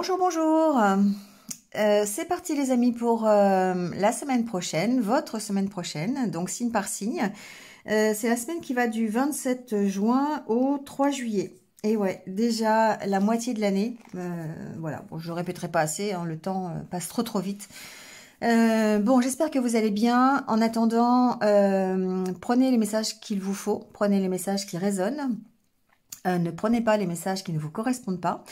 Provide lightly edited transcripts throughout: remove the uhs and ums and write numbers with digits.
Bonjour, bonjour. C'est parti les amis pour la semaine prochaine, votre semaine prochaine, donc signe par signe. C'est la semaine qui va du 27 juin au 3 juillet. Et ouais, déjà la moitié de l'année. Voilà, bon, je ne répéterai pas assez, hein, le temps passe trop vite. Bon, j'espère que vous allez bien. En attendant, prenez les messages qu'il vous faut, prenez les messages qui résonnent. Ne prenez pas les messages qui ne vous correspondent pas.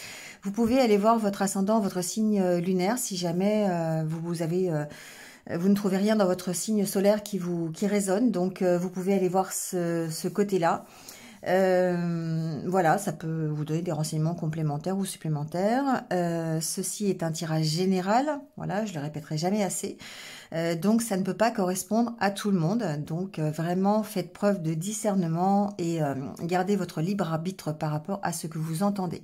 Vous pouvez aller voir votre ascendant, votre signe lunaire, si jamais vous ne trouvez rien dans votre signe solaire qui résonne. Donc, vous pouvez aller voir ce côté-là. Voilà, ça peut vous donner des renseignements complémentaires ou supplémentaires. Ceci est un tirage général. Voilà, je le répéterai jamais assez. Donc, ça ne peut pas correspondre à tout le monde. Donc, vraiment, faites preuve de discernement et gardez votre libre arbitre par rapport à ce que vous entendez.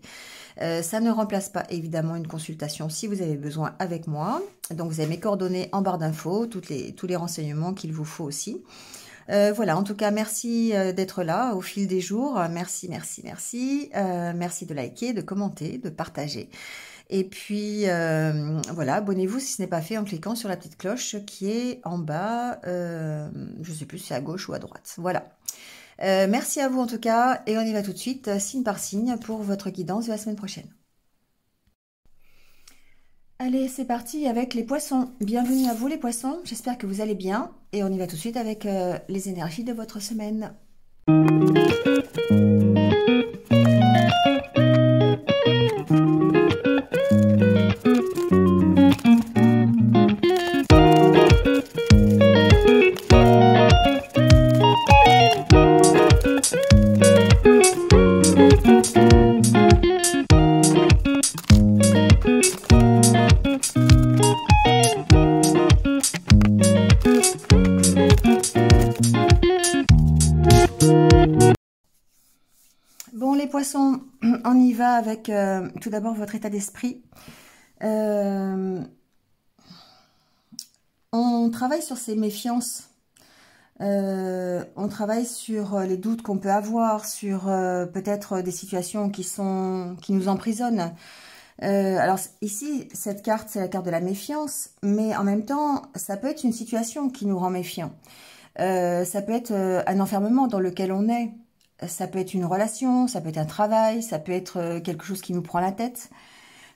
Ça ne remplace pas, évidemment, une consultation si vous avez besoin avec moi. Donc, vous avez mes coordonnées en barre d'infos, tous les renseignements qu'il vous faut aussi. Voilà, en tout cas, merci d'être là au fil des jours. Merci, merci, merci. Merci de liker, de commenter, de partager. Et puis, voilà, abonnez-vous si ce n'est pas fait en cliquant sur la petite cloche qui est en bas. Je ne sais plus si c'est à gauche ou à droite. Voilà. Merci à vous en tout cas. Et on y va tout de suite, signe par signe, pour votre guidance de la semaine prochaine. Allez, c'est parti avec les poissons. Bienvenue à vous les poissons. J'espère que vous allez bien. Et on y va tout de suite avec les énergies de votre semaine. Bon, les poissons, on y va avec tout d'abord votre état d'esprit. On travaille sur ces méfiances. On travaille sur les doutes qu'on peut avoir, sur peut-être des situations qui nous emprisonnent. Alors ici, cette carte, c'est la carte de la méfiance, mais en même temps, ça peut être une situation qui nous rend méfiants. Ça peut être un enfermement dans lequel on est. Ça peut être une relation, ça peut être un travail, ça peut être quelque chose qui nous prend la tête.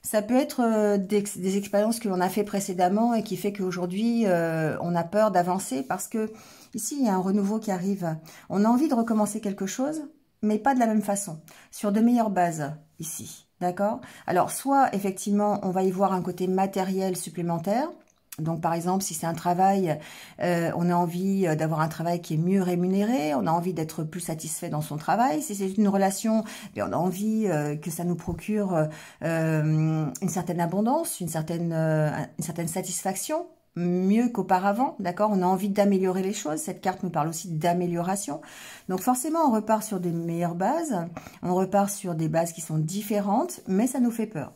Ça peut être des expériences que l'on a fait précédemment et qui fait qu'aujourd'hui, on a peur d'avancer parce que ici, il y a un renouveau qui arrive. On a envie de recommencer quelque chose, mais pas de la même façon, sur de meilleures bases ici. D'accord? Alors, soit effectivement, on va y voir un côté matériel supplémentaire. Donc, par exemple, si c'est un travail, on a envie d'avoir un travail qui est mieux rémunéré, on a envie d'être plus satisfait dans son travail. Si c'est une relation, on a envie que ça nous procure une certaine abondance, une certaine satisfaction, mieux qu'auparavant, d'accord? On a envie d'améliorer les choses. Cette carte me parle aussi d'amélioration. Donc, forcément, on repart sur des meilleures bases, on repart sur des bases qui sont différentes, mais ça nous fait peur.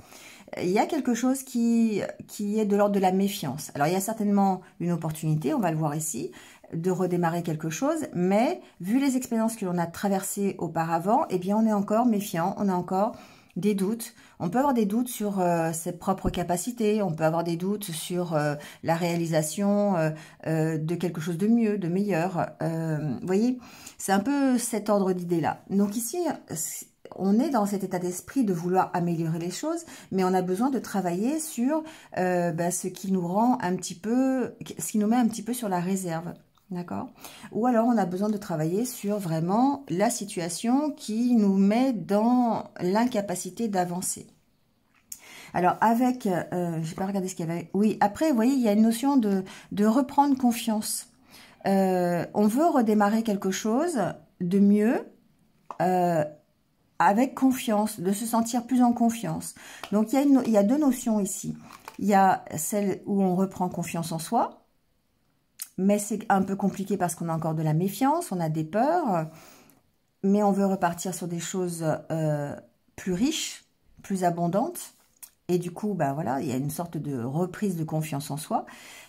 Il y a quelque chose qui est de l'ordre de la méfiance. Alors, il y a certainement une opportunité, on va le voir ici, de redémarrer quelque chose, mais vu les expériences que l'on a traversées auparavant, eh bien, on est encore méfiant, on a encore des doutes. On peut avoir des doutes sur ses propres capacités, on peut avoir des doutes sur la réalisation de quelque chose de mieux, de meilleur. Vous voyez, c'est un peu cet ordre d'idée-là. Donc ici, on est dans cet état d'esprit de vouloir améliorer les choses, mais on a besoin de travailler sur ce qui nous rend un petit peu, ce qui nous met un petit peu sur la réserve, d'accord? Ou alors on a besoin de travailler sur vraiment la situation qui nous met dans l'incapacité d'avancer. Alors avec, je n'ai pas regardé ce qu'il y avait. Oui, après, vous voyez, il y a une notion de reprendre confiance. On veut redémarrer quelque chose de mieux. Avec confiance, de se sentir plus en confiance. Donc, il y a deux notions ici. Il y a celle où on reprend confiance en soi, mais c'est un peu compliqué parce qu'on a encore de la méfiance, on a des peurs, mais on veut repartir sur des choses plus riches, plus abondantes. Et du coup, voilà, il y a une sorte de reprise de confiance en soi.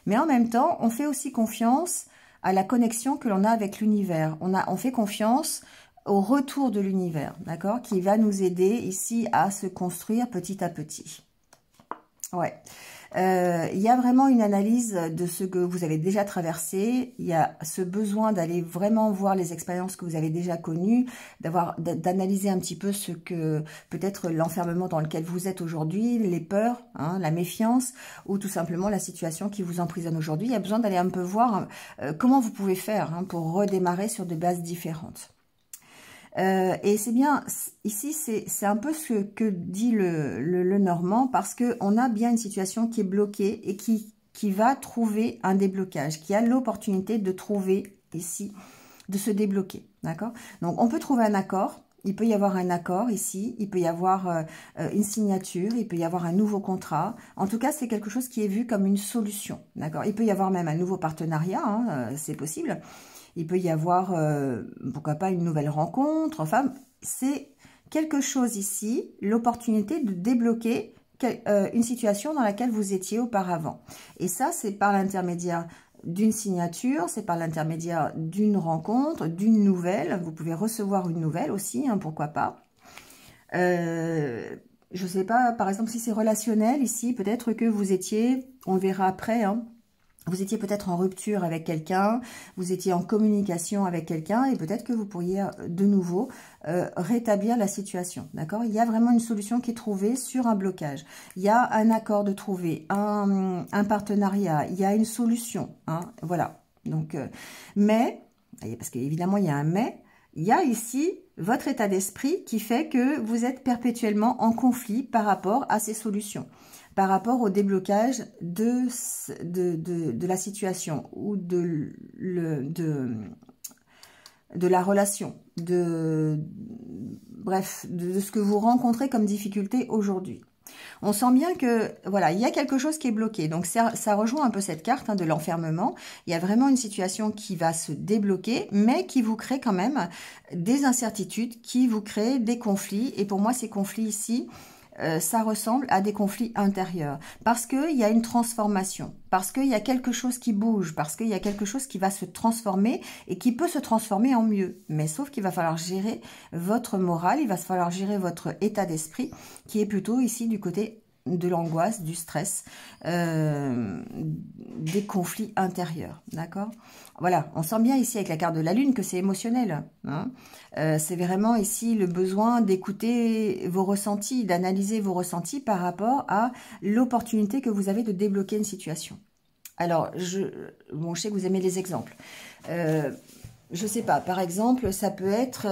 Mais en même temps, on fait aussi confiance à la connexion que l'on a avec l'univers. On fait confiance au retour de l'univers, d'accord, qui va nous aider ici à se construire petit à petit. Ouais. Il y a vraiment une analyse de ce que vous avez déjà traversé. Il y a ce besoin d'aller vraiment voir les expériences que vous avez déjà connues, d'analyser un petit peu ce que peut-être l'enfermement dans lequel vous êtes aujourd'hui, les peurs, hein, la méfiance, ou tout simplement la situation qui vous emprisonne aujourd'hui. Il y a besoin d'aller un peu voir comment vous pouvez faire hein, pour redémarrer sur des bases différentes. Et c'est bien, ici, c'est un peu ce que dit le Normand, parce qu'on a bien une situation qui est bloquée et qui va trouver un déblocage, qui a l'opportunité de trouver ici, de se débloquer, d'accord? Donc, on peut trouver un accord, il peut y avoir un accord ici, il peut y avoir une signature, il peut y avoir un nouveau contrat. En tout cas, c'est quelque chose qui est vu comme une solution, d'accord? Il peut y avoir même un nouveau partenariat, hein, c'est possible. Il peut y avoir, pourquoi pas, une nouvelle rencontre. Enfin, c'est quelque chose ici, l'opportunité de débloquer une situation dans laquelle vous étiez auparavant. Et ça, c'est par l'intermédiaire d'une signature, c'est par l'intermédiaire d'une rencontre, d'une nouvelle. Vous pouvez recevoir une nouvelle aussi, hein, pourquoi pas. Je ne sais pas, par exemple, si c'est relationnel ici, peut-être que vous étiez, on le verra après, hein, vous étiez peut-être en rupture avec quelqu'un, vous étiez en communication avec quelqu'un et peut-être que vous pourriez de nouveau rétablir la situation. D'accord? Il y a vraiment une solution qui est trouvée sur un blocage. Il y a un accord de trouver, un partenariat, il y a une solution. Hein, voilà. Donc, mais, parce qu'évidemment il y a un mais, il y a ici votre état d'esprit qui fait que vous êtes perpétuellement en conflit par rapport à ces solutions, par rapport au déblocage de la situation ou de la relation, bref, de ce que vous rencontrez comme difficulté aujourd'hui. On sent bien que, voilà, il y a quelque chose qui est bloqué. Donc, ça rejoint un peu cette carte hein, de l'enfermement. Il y a vraiment une situation qui va se débloquer, mais qui vous crée quand même des incertitudes, qui vous crée des conflits. Et pour moi, ces conflits ici, ça ressemble à des conflits intérieurs. Parce qu'il y a une transformation, parce qu'il y a quelque chose qui bouge, parce qu'il y a quelque chose qui va se transformer et qui peut se transformer en mieux. Mais sauf qu'il va falloir gérer votre morale, il va falloir gérer votre état d'esprit, qui est plutôt ici du côté de l'angoisse, du stress, des conflits intérieurs, d'accord? Voilà, on sent bien ici avec la carte de la lune que c'est émotionnel. Hein, c'est vraiment ici le besoin d'écouter vos ressentis, d'analyser vos ressentis par rapport à l'opportunité que vous avez de débloquer une situation. Alors, je sais que vous aimez les exemples. Je sais pas, par exemple, ça peut être,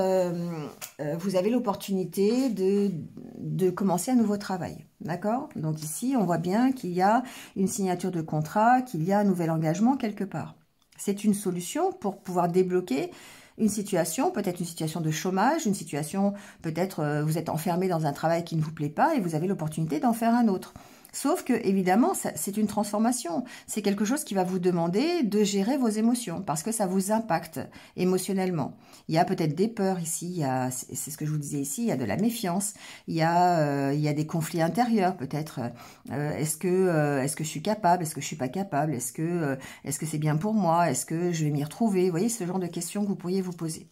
vous avez l'opportunité de commencer un nouveau travail, d'accord? Donc ici, on voit bien qu'il y a une signature de contrat, qu'il y a un nouvel engagement quelque part. C'est une solution pour pouvoir débloquer une situation, peut-être une situation de chômage, une situation, peut-être vous êtes enfermé dans un travail qui ne vous plaît pas et vous avez l'opportunité d'en faire un autre. Sauf que, évidemment, c'est une transformation. C'est quelque chose qui va vous demander de gérer vos émotions parce que ça vous impacte émotionnellement. Il y a peut-être des peurs ici, c'est ce que je vous disais ici, il y a de la méfiance, il y a des conflits intérieurs peut-être. Est-ce que je suis capable? Est-ce que je suis pas capable? Est-ce que c'est bien pour moi? Est-ce que je vais m'y retrouver? Vous voyez, ce genre de questions que vous pourriez vous poser.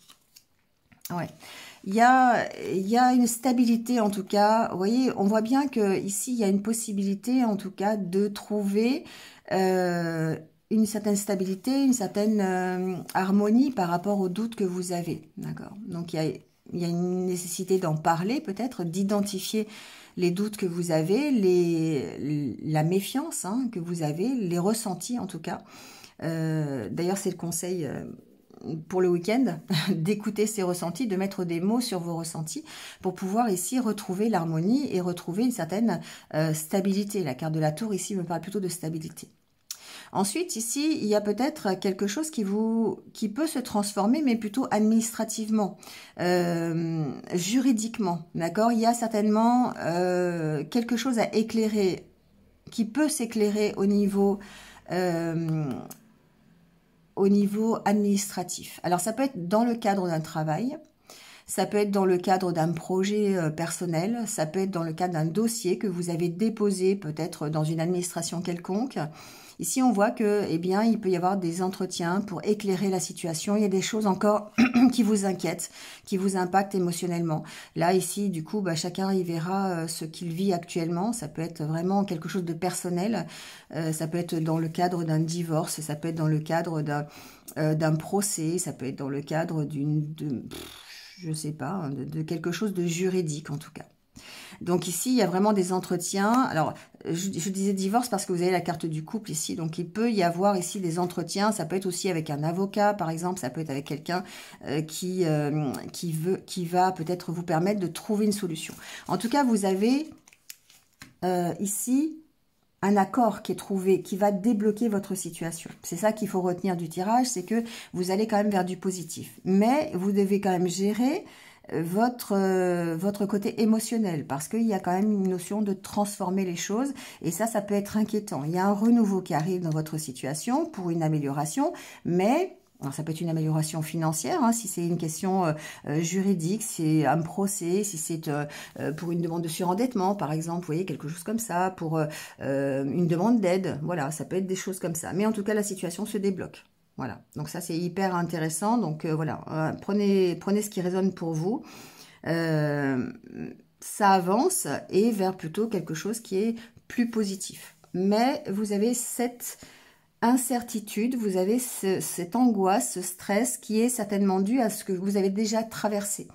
Ouais. Il y a une stabilité en tout cas. Vous voyez, on voit bien que ici il y a une possibilité en tout cas de trouver une certaine stabilité, une certaine harmonie par rapport aux doutes que vous avez. D'accord. Donc il y a une nécessité d'en parler peut-être, d'identifier les doutes que vous avez, la méfiance hein, que vous avez, les ressentis en tout cas. D'ailleurs, c'est le conseil pour le week-end, d'écouter ces ressentis, de mettre des mots sur vos ressentis pour pouvoir ici retrouver l'harmonie et retrouver une certaine stabilité. La carte de la tour ici me parle plutôt de stabilité. Ensuite, ici, il y a peut-être quelque chose qui peut se transformer, mais plutôt administrativement, juridiquement, d'accord? Il y a certainement quelque chose à éclairer, qui peut s'éclairer au niveau administratif. Alors, ça peut être dans le cadre d'un travail, Ça peut être dans le cadre d'un projet personnel, ça peut être dans le cadre d'un dossier que vous avez déposé peut-être dans une administration quelconque. Ici, on voit que, eh bien, il peut y avoir des entretiens pour éclairer la situation. Il y a des choses encore qui vous inquiètent, qui vous impactent émotionnellement. Là, ici, du coup, bah, chacun y verra ce qu'il vit actuellement. Ça peut être vraiment quelque chose de personnel. Ça peut être dans le cadre d'un divorce, ça peut être dans le cadre d'un procès, ça peut être dans le cadre je sais pas, hein, de quelque chose de juridique en tout cas. Donc ici, il y a vraiment des entretiens. Alors, je disais divorce parce que vous avez la carte du couple ici. Donc, il peut y avoir ici des entretiens. Ça peut être aussi avec un avocat, par exemple. Ça peut être avec quelqu'un qui va peut-être vous permettre de trouver une solution. En tout cas, vous avez ici un accord qui est trouvé, qui va débloquer votre situation. C'est ça qu'il faut retenir du tirage, c'est que vous allez quand même vers du positif. Mais vous devez quand même gérer votre côté émotionnel, parce qu'il y a quand même une notion de transformer les choses, et ça peut être inquiétant. Il y a un renouveau qui arrive dans votre situation pour une amélioration, mais alors ça peut être une amélioration financière, hein, si c'est une question juridique, si c'est un procès, si c'est pour une demande de surendettement, par exemple, vous voyez, quelque chose comme ça, pour une demande d'aide, voilà, ça peut être des choses comme ça. Mais en tout cas, la situation se débloque. Voilà, donc ça c'est hyper intéressant. Donc voilà, prenez ce qui résonne pour vous. Ça avance et vers plutôt quelque chose qui est plus positif. Mais vous avez cette incertitude, vous avez cette angoisse, ce stress qui est certainement dû à ce que vous avez déjà traversé.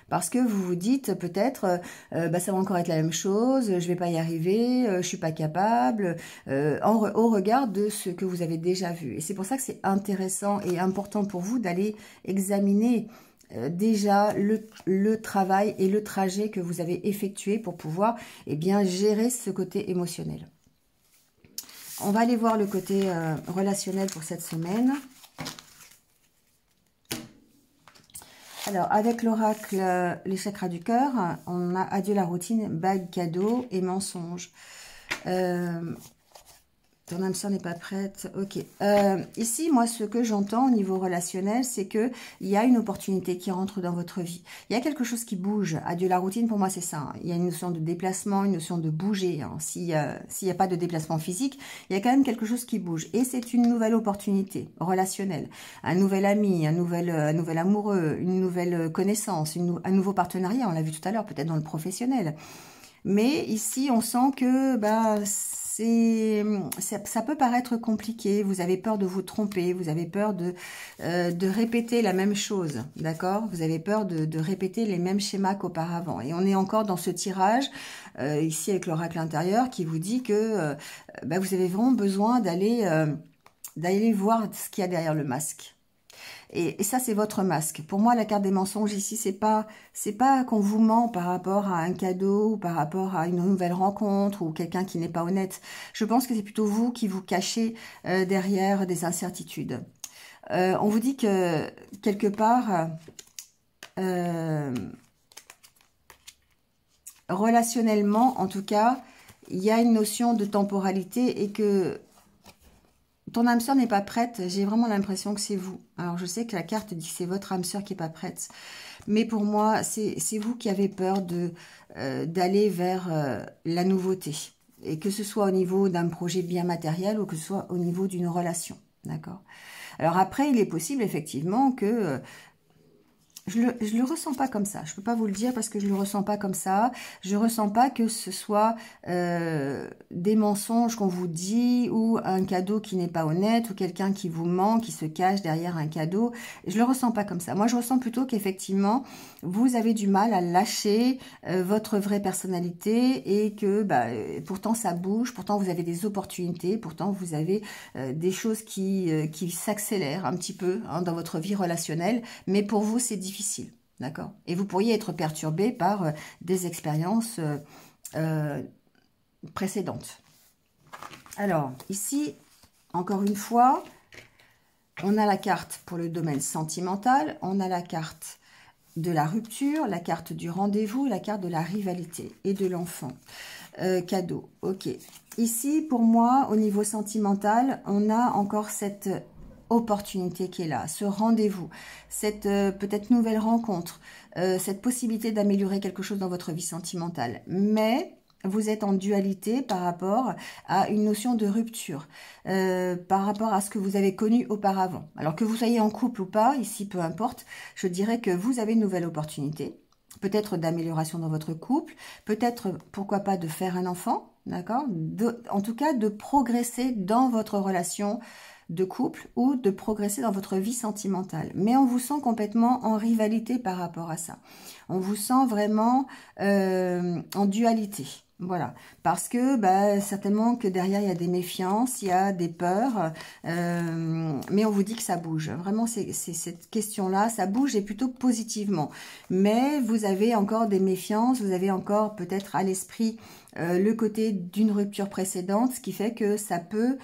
Parce que vous vous dites peut-être, bah, ça va encore être la même chose, je vais pas y arriver, je suis pas capable, au regard de ce que vous avez déjà vu. Et c'est pour ça que c'est intéressant et important pour vous d'aller examiner déjà le travail et le trajet que vous avez effectué pour pouvoir bien gérer ce côté émotionnel. On va aller voir le côté relationnel pour cette semaine. Alors, avec l'oracle, les chakras du cœur, on a adieu la routine, bague, cadeau et mensonge. Ton âme sœur n'est pas prête. Ok. Ici, moi, ce que j'entends au niveau relationnel, c'est que il y a une opportunité qui rentre dans votre vie. Il y a quelque chose qui bouge. Adieu la routine, pour moi, c'est ça. Hein. Il y a une notion de déplacement, une notion de bouger. Hein. S'il y a pas de déplacement physique, il y a quand même quelque chose qui bouge. Et c'est une nouvelle opportunité relationnelle. Un nouvel ami, un nouvel amoureux, une nouvelle connaissance, un nouveau partenariat. On l'a vu tout à l'heure, peut-être dans le professionnel. Mais ici, on sent que ça peut paraître compliqué, vous avez peur de vous tromper, vous avez peur de répéter la même chose, d'accord? Vous avez peur de répéter les mêmes schémas qu'auparavant. Et on est encore dans ce tirage, ici avec l'oracle intérieur, qui vous dit que vous avez vraiment besoin d'aller voir ce qu'il y a derrière le masque. Et ça, c'est votre masque. Pour moi, la carte des mensonges ici, c'est pas qu'on vous ment par rapport à un cadeau ou par rapport à une nouvelle rencontre ou quelqu'un qui n'est pas honnête. Je pense que c'est plutôt vous qui vous cachez derrière des incertitudes. On vous dit que, quelque part, relationnellement, en tout cas, il y a une notion de temporalité et que ton âme sœur n'est pas prête. J'ai vraiment l'impression que c'est vous. Alors, je sais que la carte dit que c'est votre âme sœur qui n'est pas prête. Mais pour moi, c'est vous qui avez peur d'aller vers la nouveauté. Et que ce soit au niveau d'un projet bien matériel ou que ce soit au niveau d'une relation. D'accord? Alors après, il est possible effectivement que... Je le ressens pas comme ça. Je peux pas vous le dire parce que je le ressens pas comme ça. Je ressens pas que ce soit des mensonges qu'on vous dit ou un cadeau qui n'est pas honnête ou quelqu'un qui vous ment, qui se cache derrière un cadeau. Je le ressens pas comme ça. Moi, je ressens plutôt qu'effectivement, vous avez du mal à lâcher votre vraie personnalité et que pourtant ça bouge, pourtant vous avez des opportunités, pourtant vous avez des choses qui s'accélèrent un petit peu dans votre vie relationnelle. Mais pour vous, c'est difficile. D'accord? Et vous pourriez être perturbé par des expériences précédentes. Alors, ici, encore une fois, on a la carte pour le domaine sentimental, on a la carte de la rupture, la carte du rendez-vous, la carte de la rivalité et de l'enfant. Cadeau, ok. Ici, pour moi, au niveau sentimental, on a encore cette opportunité qui est là, ce rendez-vous, cette peut-être nouvelle rencontre, cette possibilité d'améliorer quelque chose dans votre vie sentimentale. Mais vous êtes en dualité par rapport à une notion de rupture, par rapport à ce que vous avez connu auparavant. Alors que vous soyez en couple ou pas, ici peu importe, je dirais que vous avez une nouvelle opportunité, peut-être d'amélioration dans votre couple, peut-être, pourquoi pas, de faire un enfant, d'accord? En tout cas, de progresser dans votre relation de couple ou de progresser dans votre vie sentimentale. Mais on vous sent complètement en rivalité par rapport à ça. On vous sent vraiment en dualité. Voilà, parce que certainement que derrière il y a des méfiances, il y a des peurs, mais on vous dit que ça bouge. Vraiment, c'est cette question-là, ça bouge et plutôt positivement. Mais vous avez encore des méfiances, vous avez encore peut-être à l'esprit le côté d'une rupture précédente, ce qui fait que ça peut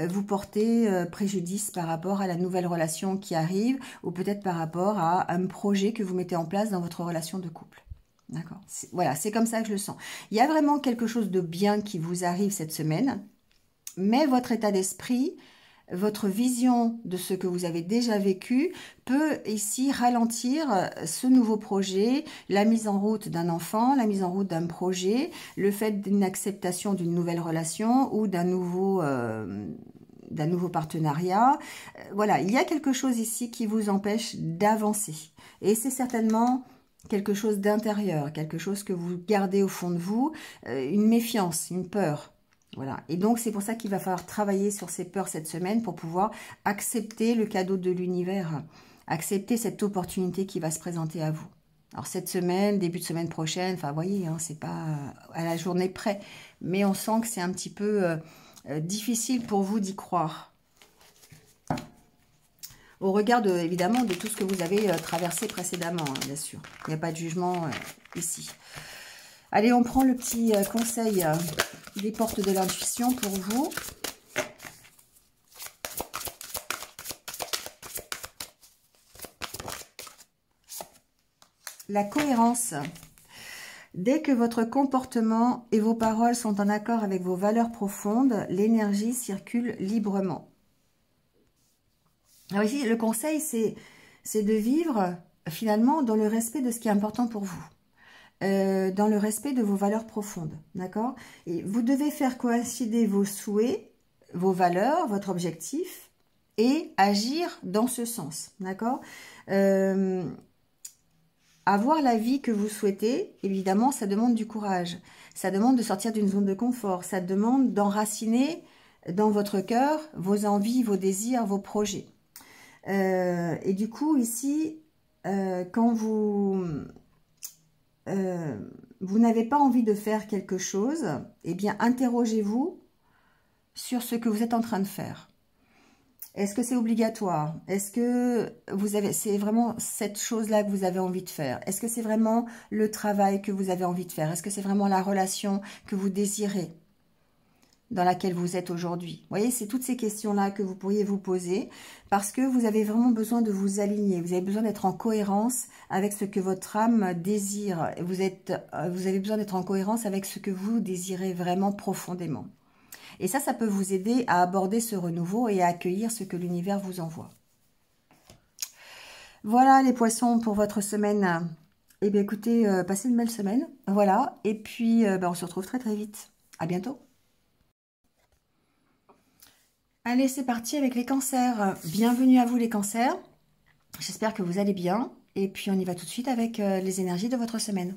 vous porter préjudice par rapport à la nouvelle relation qui arrive, ou peut-être par rapport à un projet que vous mettez en place dans votre relation de couple. D'accord. Voilà, c'est comme ça que je le sens. Il y a vraiment quelque chose de bien qui vous arrive cette semaine, mais votre état d'esprit, votre vision de ce que vous avez déjà vécu peut ici ralentir ce nouveau projet, la mise en route d'un enfant, la mise en route d'un projet, le fait d'une acceptation d'une nouvelle relation ou d'un nouveau partenariat. Voilà, il y a quelque chose ici qui vous empêche d'avancer. Et c'est certainement quelque chose d'intérieur, quelque chose que vous gardez au fond de vous, une méfiance, une peur. Voilà. Et donc, c'est pour ça qu'il va falloir travailler sur ces peurs cette semaine pour pouvoir accepter le cadeau de l'univers, accepter cette opportunité qui va se présenter à vous. Alors, cette semaine, début de semaine prochaine, enfin, vous voyez, hein, c'est pas à la journée près, mais on sent que c'est un petit peu difficile pour vous d'y croire. Au regard, évidemment, de tout ce que vous avez traversé précédemment, hein, bien sûr. Il n'y a pas de jugement ici. Allez, on prend le petit conseil des portes de l'intuition pour vous. La cohérence. Dès que votre comportement et vos paroles sont en accord avec vos valeurs profondes, l'énergie circule librement. Alors ici, le conseil, c'est de vivre finalement dans le respect de ce qui est important pour vous. Dans le respect de vos valeurs profondes, d'accord? Et vous devez faire coïncider vos souhaits, vos valeurs, votre objectif, et agir dans ce sens, d'accord? Avoir la vie que vous souhaitez, évidemment, ça demande du courage, ça demande de sortir d'une zone de confort, ça demande d'enraciner dans votre cœur vos envies, vos désirs, vos projets. Et du coup, ici, quand vous n'avez pas envie de faire quelque chose, eh bien, interrogez-vous sur ce que vous êtes en train de faire. Est-ce que c'est obligatoire? Est-ce que c'est vraiment cette chose-là que vous avez envie de faire? Est-ce que c'est vraiment le travail que vous avez envie de faire? Est-ce que c'est vraiment la relation que vous désirez, dans laquelle vous êtes aujourd'hui? Vous voyez, c'est toutes ces questions-là que vous pourriez vous poser parce que vous avez vraiment besoin de vous aligner. Vous avez besoin d'être en cohérence avec ce que votre âme désire. Vous avez besoin d'être en cohérence avec ce que vous désirez vraiment profondément. Et ça peut vous aider à aborder ce renouveau et à accueillir ce que l'univers vous envoie. Voilà les poissons pour votre semaine. Eh bien écoutez, passez une belle semaine. Voilà, et puis on se retrouve très très vite. À bientôt. Allez, c'est parti avec les cancers. Bienvenue à vous les cancers. J'espère que vous allez bien. Et puis on y va tout de suite avec les énergies de votre semaine.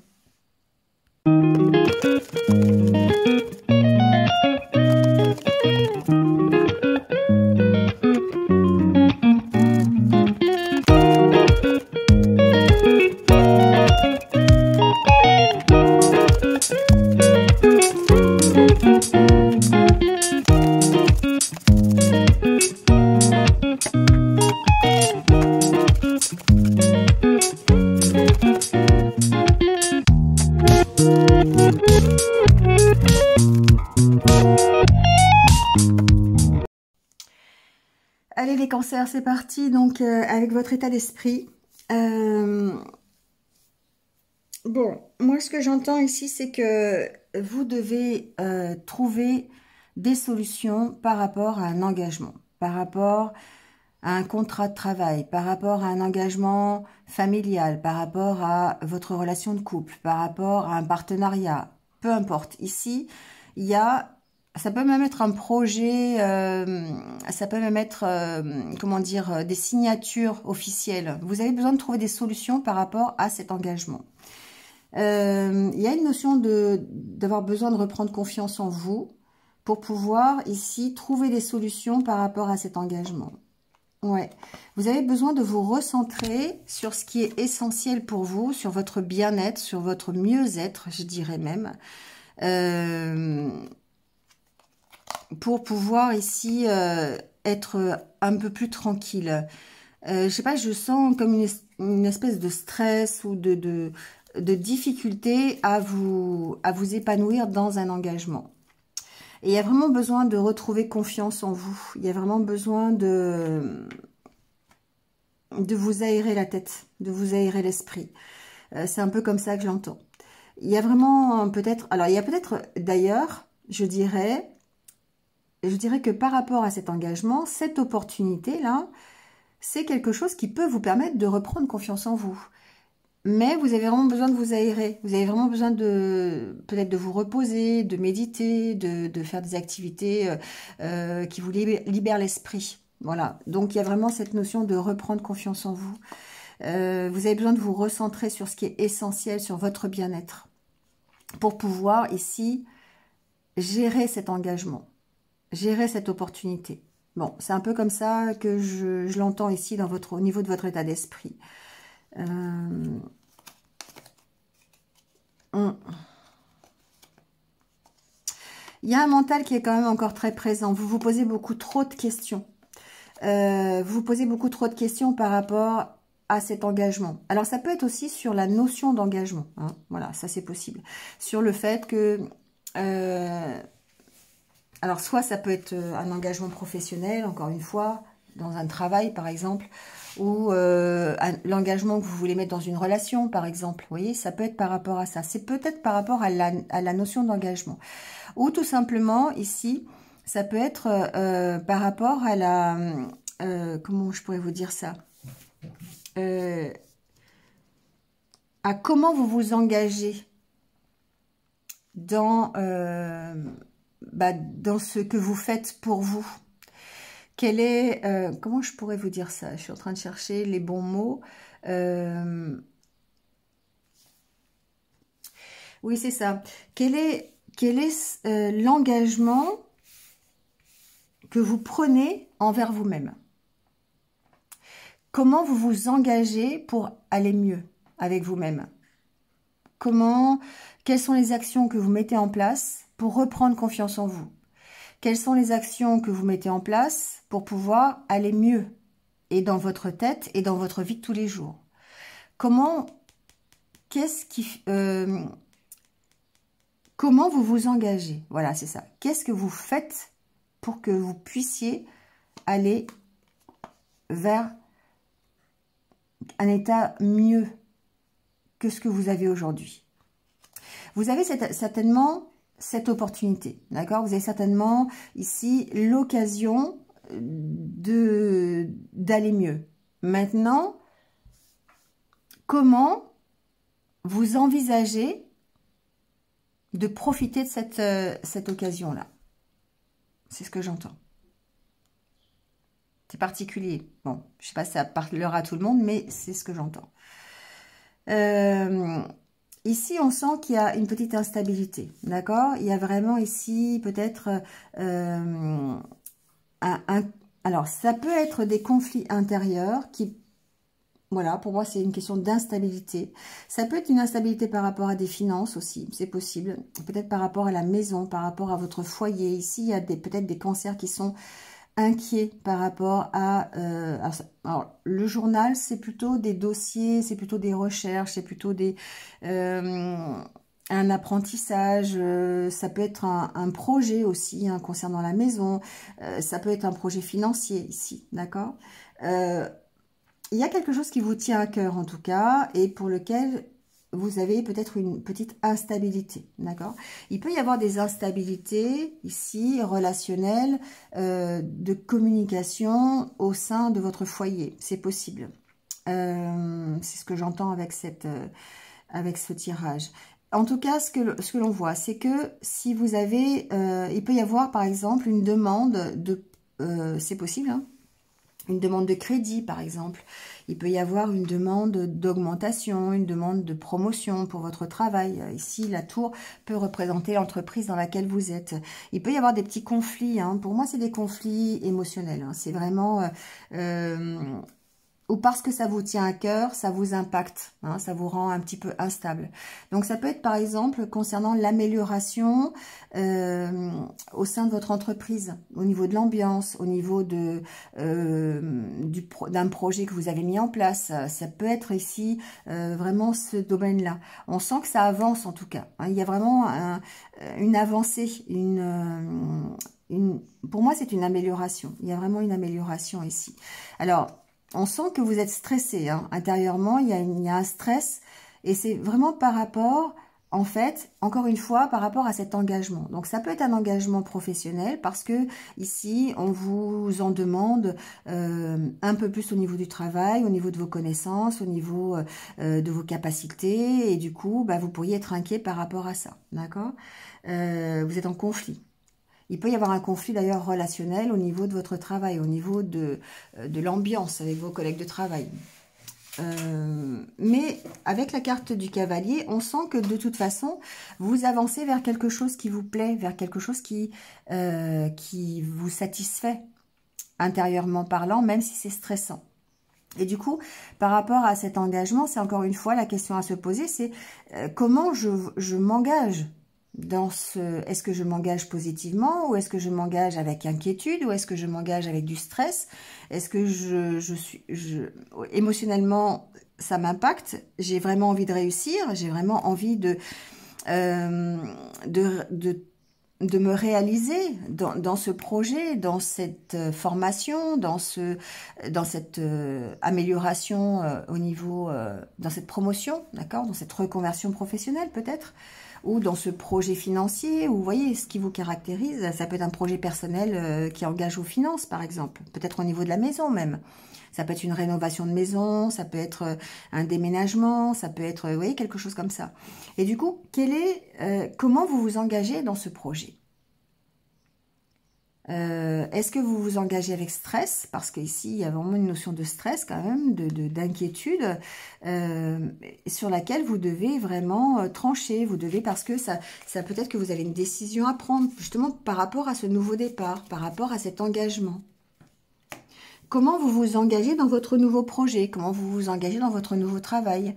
Allez les cancers, c'est parti, donc avec votre état d'esprit. Bon, moi ce que j'entends ici, c'est que vous devez trouver des solutions par rapport à un engagement, par rapport à un contrat de travail, par rapport à un engagement familial, par rapport à votre relation de couple, par rapport à un partenariat, peu importe. Ici, il y a, ça peut même être un projet, ça peut même être, comment dire, des signatures officielles. Vous avez besoin de trouver des solutions par rapport à cet engagement. Il y a une notion d'avoir besoin de reprendre confiance en vous pour pouvoir ici trouver des solutions par rapport à cet engagement. Ouais, vous avez besoin de vous recentrer sur ce qui est essentiel pour vous, sur votre bien-être, sur votre mieux-être, je dirais même, pour pouvoir ici être un peu plus tranquille. Je sais pas, je sens comme une espèce de stress ou de difficulté à vous épanouir dans un engagement. Et il y a vraiment besoin de retrouver confiance en vous. Il y a vraiment besoin de vous aérer la tête, de vous aérer l'esprit. C'est un peu comme ça que je l'entends. Il y a vraiment peut-être... Alors, il y a peut-être d'ailleurs, je dirais que par rapport à cet engagement, cette opportunité-là, c'est quelque chose qui peut vous permettre de reprendre confiance en vous. Mais vous avez vraiment besoin de vous aérer. Vous avez vraiment besoin de peut-être de vous reposer, de méditer, de faire des activités qui vous libèrent l'esprit. Voilà. Donc, il y a vraiment cette notion de reprendre confiance en vous. Vous avez besoin de vous recentrer sur ce qui est essentiel, sur votre bien-être. Pour pouvoir, ici, gérer cet engagement. Gérer cette opportunité. Bon, c'est un peu comme ça que je l'entends ici au niveau de votre état d'esprit. Il y a un mental qui est quand même encore très présent. Vous vous posez beaucoup trop de questions. Vous vous posez beaucoup trop de questions par rapport à cet engagement. Alors, ça peut être aussi sur la notion d'engagement. Hein. Voilà, ça c'est possible. Sur le fait que... alors, soit ça peut être un engagement professionnel, encore une fois, dans un travail, par exemple, ou l'engagement que vous voulez mettre dans une relation, par exemple. Vous voyez, ça peut être par rapport à ça. C'est peut-être par rapport à la notion d'engagement. Ou tout simplement, ici, ça peut être par rapport à la... comment je pourrais vous dire ça à comment vous vous engagez dans ce que vous faites pour vous. Quel est, comment je pourrais vous dire ça? Je suis en train de chercher les bons mots. Oui, c'est ça. Quel est l'engagement que vous prenez envers vous-même? Comment vous vous engagez pour aller mieux avec vous-même? Quelles sont les actions que vous mettez en place pour reprendre confiance en vous? Quelles sont les actions que vous mettez en place pour pouvoir aller mieux et dans votre tête et dans votre vie de tous les jours? Comment vous vous engagez? Voilà, c'est ça. Qu'est-ce que vous faites pour que vous puissiez aller vers un état mieux que ce que vous avez aujourd'hui? Vous avez certainement cette opportunité, d'accord? Vous avez certainement ici l'occasion d'aller mieux. Maintenant, comment vous envisagez de profiter de cette occasion-là? C'est ce que j'entends. C'est particulier. Bon, je ne sais pas si ça parlera à tout le monde, mais c'est ce que j'entends. Ici, on sent qu'il y a une petite instabilité, d'accord? Il y a vraiment ici peut-être alors, ça peut être des conflits intérieurs qui... Voilà, pour moi, c'est une question d'instabilité. Ça peut être une instabilité par rapport à des finances aussi, c'est possible. Peut-être par rapport à la maison, par rapport à votre foyer. Ici, il y a peut-être des cancers qui sont inquiets par rapport à... alors, le journal, c'est plutôt des dossiers, c'est plutôt des recherches, c'est plutôt un apprentissage, ça peut être un projet aussi hein, concernant la maison, ça peut être un projet financier ici, d'accord? Il y a quelque chose qui vous tient à cœur en tout cas, et pour lequel vous avez peut-être une petite instabilité, d'accord? Il peut y avoir des instabilités ici, relationnelles, de communication au sein de votre foyer. C'est possible. C'est ce que j'entends avec avec ce tirage. En tout cas, ce que l'on voit, c'est que si vous avez... il peut y avoir, par exemple, une demande de... c'est possible, hein, une demande de crédit, par exemple. Il peut y avoir une demande d'augmentation, une demande de promotion pour votre travail. Ici, la tour peut représenter l'entreprise dans laquelle vous êtes. Il peut y avoir des petits conflits. Hein. Pour moi, c'est des conflits émotionnels. Hein. C'est vraiment... ou parce que ça vous tient à cœur, ça vous impacte, hein, ça vous rend un petit peu instable. Donc ça peut être par exemple concernant l'amélioration au sein de votre entreprise, au niveau de l'ambiance, au niveau de d'un projet que vous avez mis en place. Ça peut être ici vraiment ce domaine-là. On sent que ça avance en tout cas. Hein, il y a vraiment une avancée, pour moi c'est une amélioration. Il y a vraiment une amélioration ici. Alors, on sent que vous êtes stressé, hein. Intérieurement, il y a un stress et c'est vraiment par rapport, en fait, encore une fois, par rapport à cet engagement. Donc, ça peut être un engagement professionnel parce que ici, on vous en demande un peu plus au niveau du travail, au niveau de vos connaissances, au niveau de vos capacités et du coup, bah, vous pourriez être inquiet par rapport à ça, d'accord? Vous êtes en conflit. Il peut y avoir un conflit d'ailleurs relationnel au niveau de votre travail, au niveau de l'ambiance avec vos collègues de travail. Mais avec la carte du cavalier, on sent que de toute façon, vous avancez vers quelque chose qui vous plaît, vers quelque chose qui vous satisfait, intérieurement parlant, même si c'est stressant. Et du coup, par rapport à cet engagement, c'est encore une fois la question à se poser, c'est comment je m'engage dans est-ce que je m'engage positivement ou est-ce que je m'engage avec inquiétude ou est-ce que je m'engage avec du stress? Est-ce que émotionnellement, ça m'impacte? J'ai vraiment envie de réussir, j'ai vraiment envie de me réaliser dans ce projet, dans cette formation, dans cette amélioration au niveau, dans cette promotion, d'accord, dans cette reconversion professionnelle peut-être, ou dans ce projet financier, ou vous voyez, ce qui vous caractérise, ça peut être un projet personnel qui engage aux finances, par exemple, peut-être au niveau de la maison même. Ça peut être une rénovation de maison, ça peut être un déménagement, ça peut être, vous voyez, quelque chose comme ça. Et du coup, comment vous vous engagez dans ce projet? Est-ce que vous vous engagez avec stress? Parce qu'ici, il y a vraiment une notion de stress quand même, d'inquiétude, sur laquelle vous devez vraiment trancher. Vous devez, parce que ça peut-être que vous avez une décision à prendre, justement par rapport à ce nouveau départ, par rapport à cet engagement. Comment vous vous engagez dans votre nouveau projet? Comment vous vous engagez dans votre nouveau travail?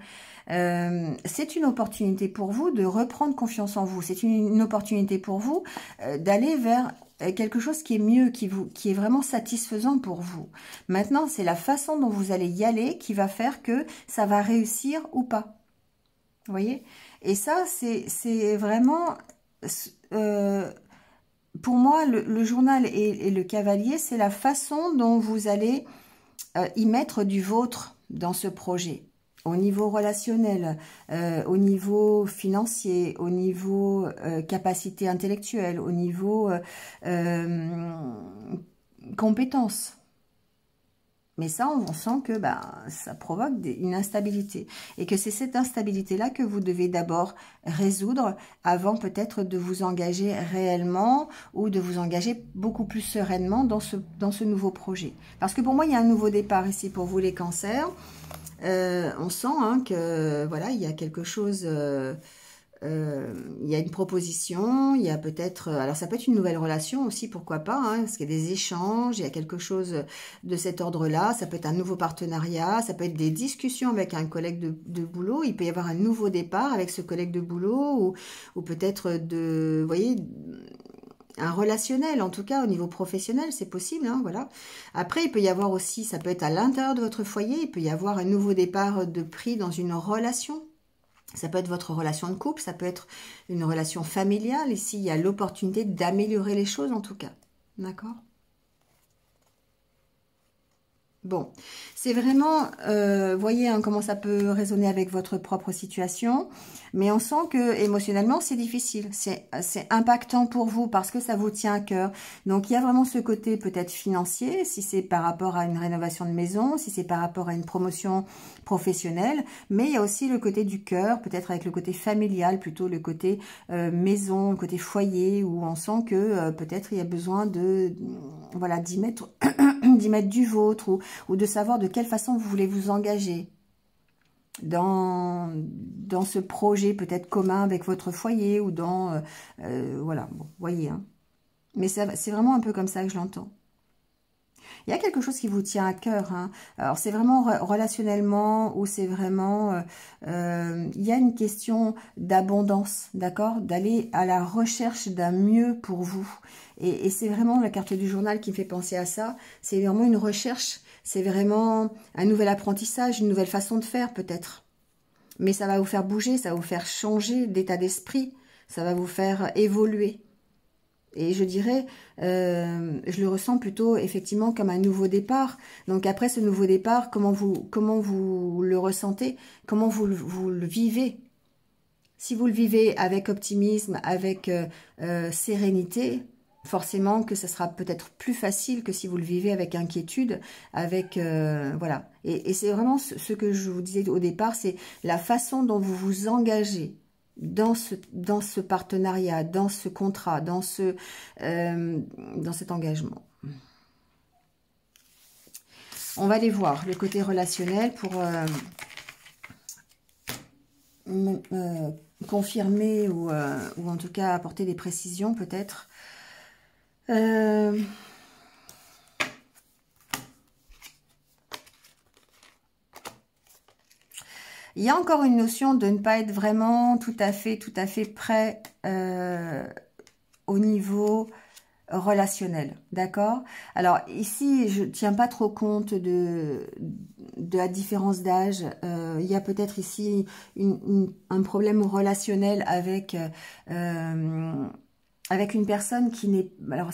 C'est une opportunité pour vous de reprendre confiance en vous. C'est une opportunité pour vous d'aller vers quelque chose qui est mieux, qui est vraiment satisfaisant pour vous. Maintenant, c'est la façon dont vous allez y aller qui va faire que ça va réussir ou pas. Vous voyez? Et ça, c'est vraiment... pour moi, le journal et le cavalier, c'est la façon dont vous allez y mettre du vôtre dans ce projet. Au niveau relationnel, au niveau financier, au niveau capacité intellectuelle, au niveau compétences. Mais ça, on sent que ça provoque une instabilité. Et que c'est cette instabilité-là que vous devez d'abord résoudre avant peut-être de vous engager réellement ou de vous engager beaucoup plus sereinement dans ce nouveau projet. Parce que pour moi, il y a un nouveau départ ici pour vous les cancers. On sent que voilà, il y a quelque chose... il y a une proposition, il y a peut-être... Alors, ça peut être une nouvelle relation aussi, pourquoi pas, parce qu'il y a des échanges, il y a quelque chose de cet ordre-là. Ça peut être un nouveau partenariat, ça peut être des discussions avec un collègue de boulot. Il peut y avoir un nouveau départ avec ce collègue de boulot ou peut-être vous voyez... un relationnel, en tout cas au niveau professionnel, c'est possible, voilà. Après, il peut y avoir aussi, ça peut être à l'intérieur de votre foyer, il peut y avoir un nouveau départ de prix dans une relation. Ça peut être votre relation de couple, ça peut être une relation familiale. Ici, il y a l'opportunité d'améliorer les choses, en tout cas. D'accord ? Bon, c'est vraiment, voyez hein, comment ça peut résonner avec votre propre situation, mais on sent que émotionnellement c'est difficile, c'est impactant pour vous parce que ça vous tient à cœur. Donc il y a vraiment ce côté peut-être financier, si c'est par rapport à une rénovation de maison, si c'est par rapport à une promotion professionnelle, mais il y a aussi le côté du cœur, peut-être avec le côté familial, plutôt le côté maison, le côté foyer, où on sent que peut-être il y a besoin de, voilà, d'y mettre, d'y mettre du vôtre, ou de savoir de quelle façon vous voulez vous engager dans ce projet peut-être commun avec votre foyer ou dans... voilà, bon, voyez. Hein. Mais c'est vraiment un peu comme ça que je l'entends. Il y a quelque chose qui vous tient à cœur. Hein. Alors, c'est vraiment relationnellement ou c'est vraiment... il y a une question d'abondance, d'accord? D'aller à la recherche d'un mieux pour vous. Et c'est vraiment la carte du journal qui me fait penser à ça. C'est vraiment une recherche. C'est vraiment un nouvel apprentissage, une nouvelle façon de faire peut-être. Mais ça va vous faire bouger, ça va vous faire changer d'état d'esprit. Ça va vous faire évoluer. Et je dirais, je le ressens plutôt effectivement comme un nouveau départ. Donc après ce nouveau départ, comment vous le ressentez? Comment vous le vivez? Si vous le vivez avec optimisme, avec sérénité, forcément que ça sera peut-être plus facile que si vous le vivez avec inquiétude, avec... voilà. Et c'est vraiment ce que je vous disais au départ, c'est la façon dont vous vous engagez dans ce partenariat, dans ce contrat, dans cet engagement. On va aller voir le côté relationnel pour confirmer ou en tout cas apporter des précisions peut-être. Il y a encore une notion de ne pas être vraiment tout à fait prêt au niveau relationnel, d'accord? Alors ici, je ne tiens pas trop compte de la différence d'âge. Il y a peut-être ici un problème relationnel avec une personne qui n'est... Alors,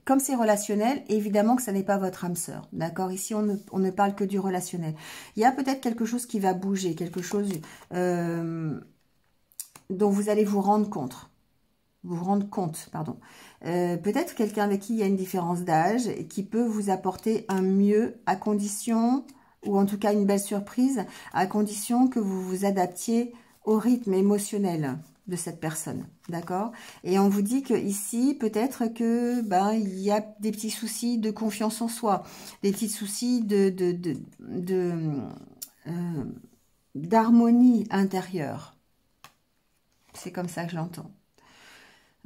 comme c'est relationnel, évidemment que ça n'est pas votre âme sœur, d'accord? Ici, on ne parle que du relationnel. Il y a peut-être quelque chose qui va bouger, quelque chose dont vous allez vous rendre compte. Pardon. Peut-être quelqu'un avec qui il y a une différence d'âge et qui peut vous apporter un mieux à condition, ou en tout cas une belle surprise, à condition que vous vous adaptiez au rythme émotionnel de cette personne, d'accord? Et on vous dit que ici, peut-être que il y a des petits soucis de confiance en soi, des petits soucis d'harmonie intérieure. C'est comme ça que je l'entends.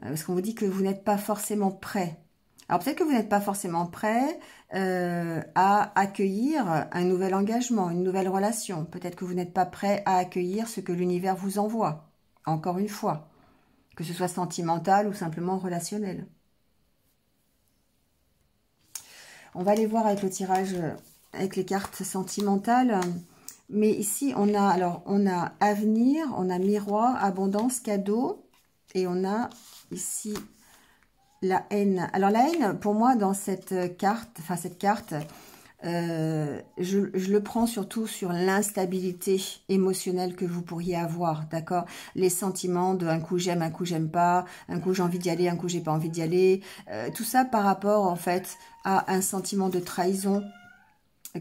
Parce qu'on vous dit que vous n'êtes pas forcément prêt. Alors peut-être que vous n'êtes pas forcément prêt à accueillir un nouvel engagement, une nouvelle relation. Peut-être que vous n'êtes pas prêt à accueillir ce que l'univers vous envoie. Encore une fois, que ce soit sentimental ou simplement relationnel. On va aller voir avec le tirage, avec les cartes sentimentales. Mais ici, on a avenir, on a miroir, abondance, cadeau. Et on a ici la haine. Alors la haine, pour moi, dans cette carte, je le prends surtout sur l'instabilité émotionnelle que vous pourriez avoir, d'accord? Les sentiments de un coup j'aime pas, un coup j'ai envie d'y aller, un coup j'ai pas envie d'y aller. Tout ça par rapport, en fait, à un sentiment de trahison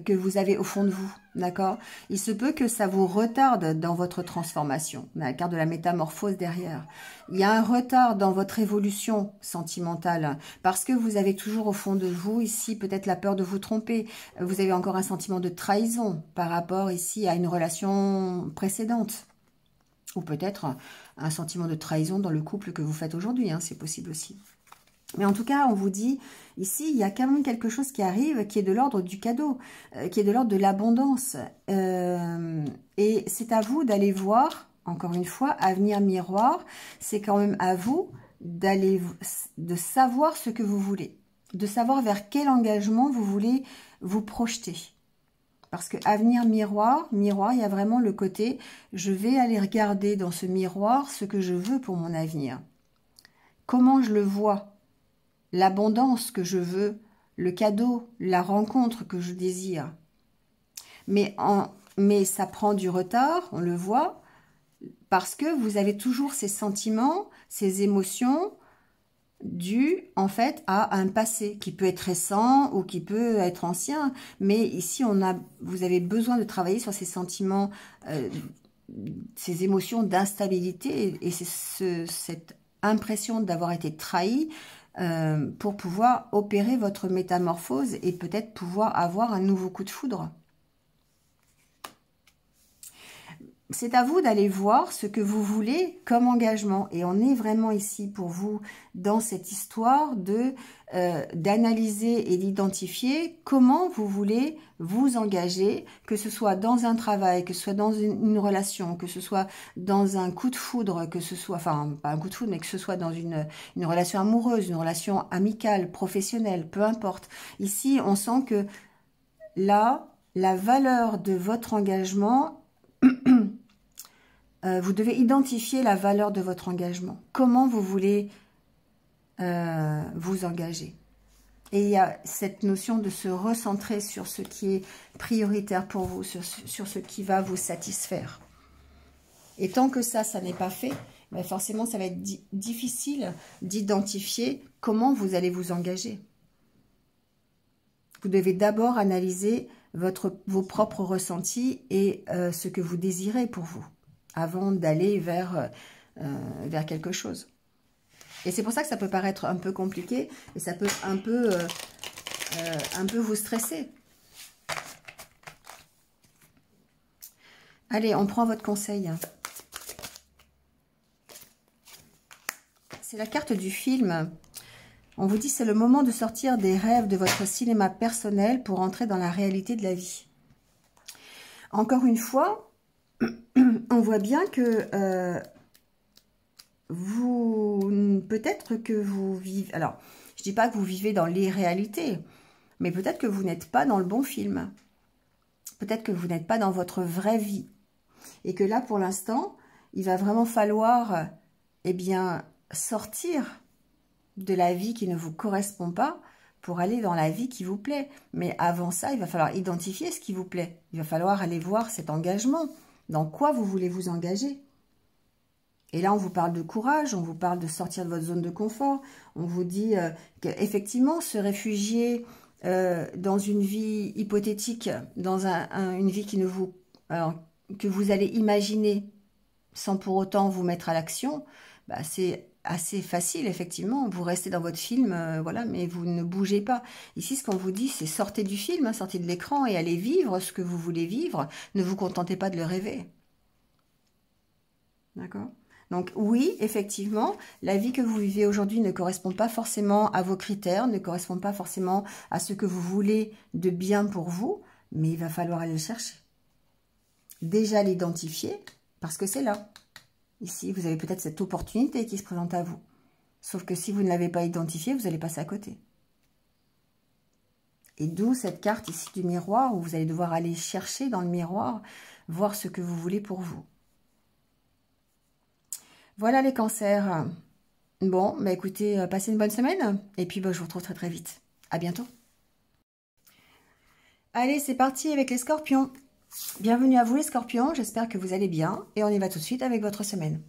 que vous avez au fond de vous, d'accord? Il se peut que ça vous retarde dans votre transformation. On a la carte de la métamorphose derrière. Il y a un retard dans votre évolution sentimentale parce que vous avez toujours au fond de vous ici peut-être la peur de vous tromper. Vous avez encore un sentiment de trahison par rapport ici à une relation précédente. Ou peut-être un sentiment de trahison dans le couple que vous faites aujourd'hui, hein, c'est possible aussi. Mais en tout cas, on vous dit, ici, il y a quand même quelque chose qui arrive, qui est de l'ordre du cadeau, qui est de l'ordre de l'abondance. Et c'est à vous d'aller voir, encore une fois, avenir miroir, c'est quand même à vous de savoir ce que vous voulez, de savoir vers quel engagement vous voulez vous projeter. Parce que avenir miroir, il y a vraiment le côté, je vais aller regarder dans ce miroir ce que je veux pour mon avenir. Comment je le vois ? L'abondance que je veux, le cadeau, la rencontre que je désire. Mais ça prend du retard, on le voit, parce que vous avez toujours ces sentiments, ces émotions dues en fait à un passé qui peut être récent ou qui peut être ancien. Mais ici, vous avez besoin de travailler sur ces sentiments, ces émotions d'instabilité et cette impression d'avoir été trahi pour pouvoir opérer votre métamorphose et peut-être pouvoir avoir un nouveau coup de foudre. C'est à vous d'aller voir ce que vous voulez comme engagement. Et on est vraiment ici pour vous dans cette histoire d'analyser et d'identifier comment vous voulez vous engager, que ce soit dans un travail, que ce soit dans une relation, que ce soit dans un coup de foudre, que ce soit, enfin pas un coup de foudre, mais que ce soit dans une relation amoureuse, une relation amicale, professionnelle, peu importe. Ici, on sent que là, la valeur de votre engagement... vous devez identifier la valeur de votre engagement. Comment vous voulez vous engager. Et il y a cette notion de se recentrer sur ce qui est prioritaire pour vous, sur ce qui va vous satisfaire. Et tant que ça n'est pas fait, ben forcément, ça va être difficile d'identifier comment vous allez vous engager. Vous devez d'abord analyser vos propres ressentis et ce que vous désirez pour vous, avant d'aller vers quelque chose. Et c'est pour ça que ça peut paraître un peu compliqué et ça peut un peu vous stresser. Allez, on prend votre conseil. C'est la carte du film. On vous dit c'est le moment de sortir des rêves de votre cinéma personnel pour entrer dans la réalité de la vie. Encore une fois, on voit bien que peut-être que vous vivez... Alors, je ne dis pas que vous vivez dans l'irréalité, mais peut-être que vous n'êtes pas dans le bon film. Peut-être que vous n'êtes pas dans votre vraie vie. Et que là, pour l'instant, il va vraiment falloir, eh bien, sortir de la vie qui ne vous correspond pas pour aller dans la vie qui vous plaît. Mais avant ça, il va falloir identifier ce qui vous plaît. Il va falloir aller voir cet engagement. Dans quoi vous voulez vous engager? Et là, on vous parle de courage, on vous parle de sortir de votre zone de confort. On vous dit qu'effectivement, se réfugier dans une vie hypothétique, dans une vie qui ne vous, que vous allez imaginer sans pour autant vous mettre à l'action, bah, c'est assez facile, effectivement. Vous restez dans votre film, voilà, mais vous ne bougez pas. Ici, ce qu'on vous dit, c'est sortez du film, hein, sortez de l'écran et allez vivre ce que vous voulez vivre. Ne vous contentez pas de le rêver. D'accord ? Donc oui, effectivement, la vie que vous vivez aujourd'hui ne correspond pas forcément à vos critères, ne correspond pas forcément à ce que vous voulez de bien pour vous, mais il va falloir aller le chercher. Déjà l'identifier, parce que c'est là. Ici, vous avez peut-être cette opportunité qui se présente à vous. Sauf que si vous ne l'avez pas identifié, vous allez passer à côté. Et d'où cette carte ici du miroir, où vous allez devoir aller chercher dans le miroir, voir ce que vous voulez pour vous. Voilà les cancers. Bon, bah écoutez, passez une bonne semaine. Et puis, bah, je vous retrouve très très vite. À bientôt. Allez, c'est parti avec les scorpions. Bienvenue à vous les scorpions, j'espère que vous allez bien. Et on y va tout de suite avec votre semaine.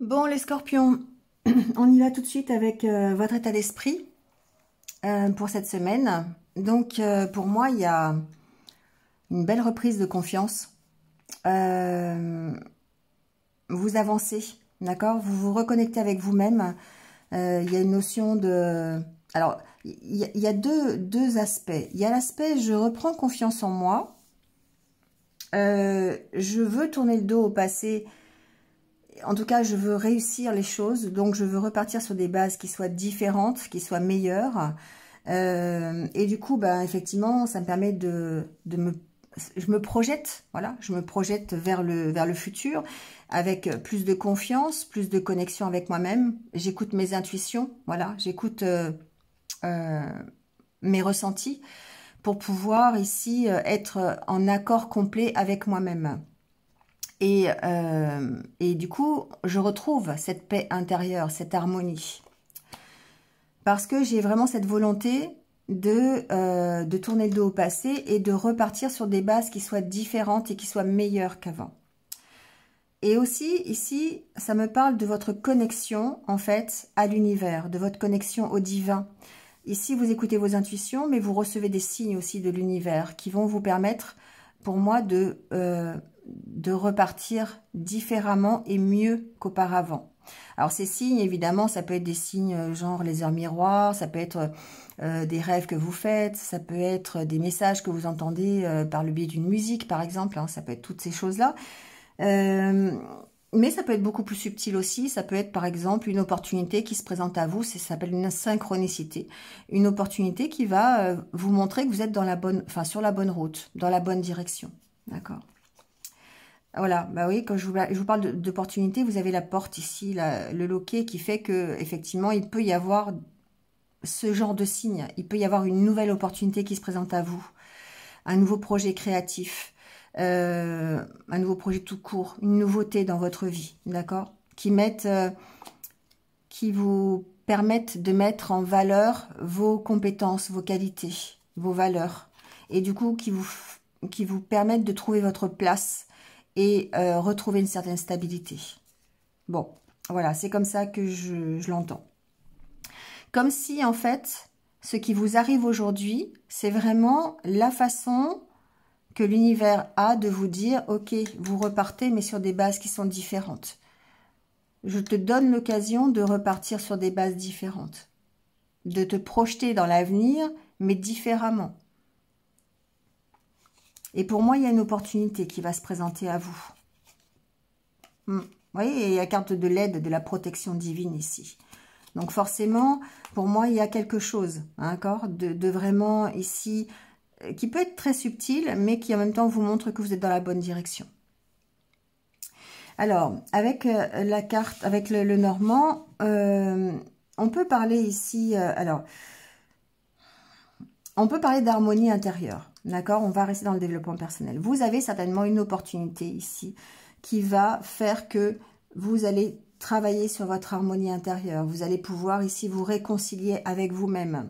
Bon les scorpions, on y va tout de suite avec votre état d'esprit pour cette semaine. Donc pour moi, il y a une belle reprise de confiance. Vous avancez, d'accord? Vous vous reconnectez avec vous-même. Il y a une notion de... Alors, il y a deux aspects. Il y a l'aspect « je reprends confiance en moi ». Je veux tourner le dos au passé en tout cas, je veux réussir les choses, donc je veux repartir sur des bases qui soient différentes, qui soient meilleures. Et du coup, ben, effectivement, ça me permet je me projette, voilà, je me projette vers le futur avec plus de confiance, plus de connexion avec moi-même. J'écoute mes intuitions, voilà, j'écoute mes ressentis pour pouvoir ici être en accord complet avec moi-même. Et du coup, je retrouve cette paix intérieure, cette harmonie. Parce que j'ai vraiment cette volonté de tourner le dos au passé et de repartir sur des bases qui soient différentes et qui soient meilleures qu'avant. Et aussi, ici, ça me parle de votre connexion, en fait, à l'univers, de votre connexion au divin. Ici, vous écoutez vos intuitions, mais vous recevez des signes aussi de l'univers qui vont vous permettre, pour moi, de repartir différemment et mieux qu'auparavant. Alors, ces signes, évidemment, ça peut être des signes genre les heures miroirs, ça peut être des rêves que vous faites, ça peut être des messages que vous entendez par le biais d'une musique, par exemple, hein, ça peut être toutes ces choses-là. Mais ça peut être beaucoup plus subtil aussi. Ça peut être par exemple une opportunité qui se présente à vous. Ça s'appelle une synchronicité. Une opportunité qui va vous montrer que vous êtes dans la bonne, enfin sur la bonne route, dans la bonne direction. D'accord. Voilà. Bah oui, quand je vous parle d'opportunité, vous avez la porte ici, le loquet qui fait que effectivement il peut y avoir ce genre de signe. Il peut y avoir une nouvelle opportunité qui se présente à vous, un nouveau projet créatif. Un nouveau projet tout court, une nouveauté dans votre vie, d'accord, qui vous permettent de mettre en valeur vos compétences, vos qualités, vos valeurs, et du coup qui vous permettent de trouver votre place et retrouver une certaine stabilité. Bon, voilà, c'est comme ça que je l'entends. Comme si en fait, ce qui vous arrive aujourd'hui, c'est vraiment la façon que l'univers a de vous dire, ok, vous repartez, mais sur des bases qui sont différentes. Je te donne l'occasion de repartir sur des bases différentes, de te projeter dans l'avenir, mais différemment. Et pour moi, il y a une opportunité qui va se présenter à vous. Vous voyez, il y a la carte de l'aide, de la protection divine ici. Donc forcément, pour moi, il y a quelque chose, d'accord, de vraiment ici, qui peut être très subtil, mais qui en même temps vous montre que vous êtes dans la bonne direction. Alors, avec la carte, avec le normand, on peut parler ici, on peut parler d'harmonie intérieure, d'accord? On va rester dans le développement personnel. Vous avez certainement une opportunité ici qui va faire que vous allez travailler sur votre harmonie intérieure. Vous allez pouvoir ici vous réconcilier avec vous-même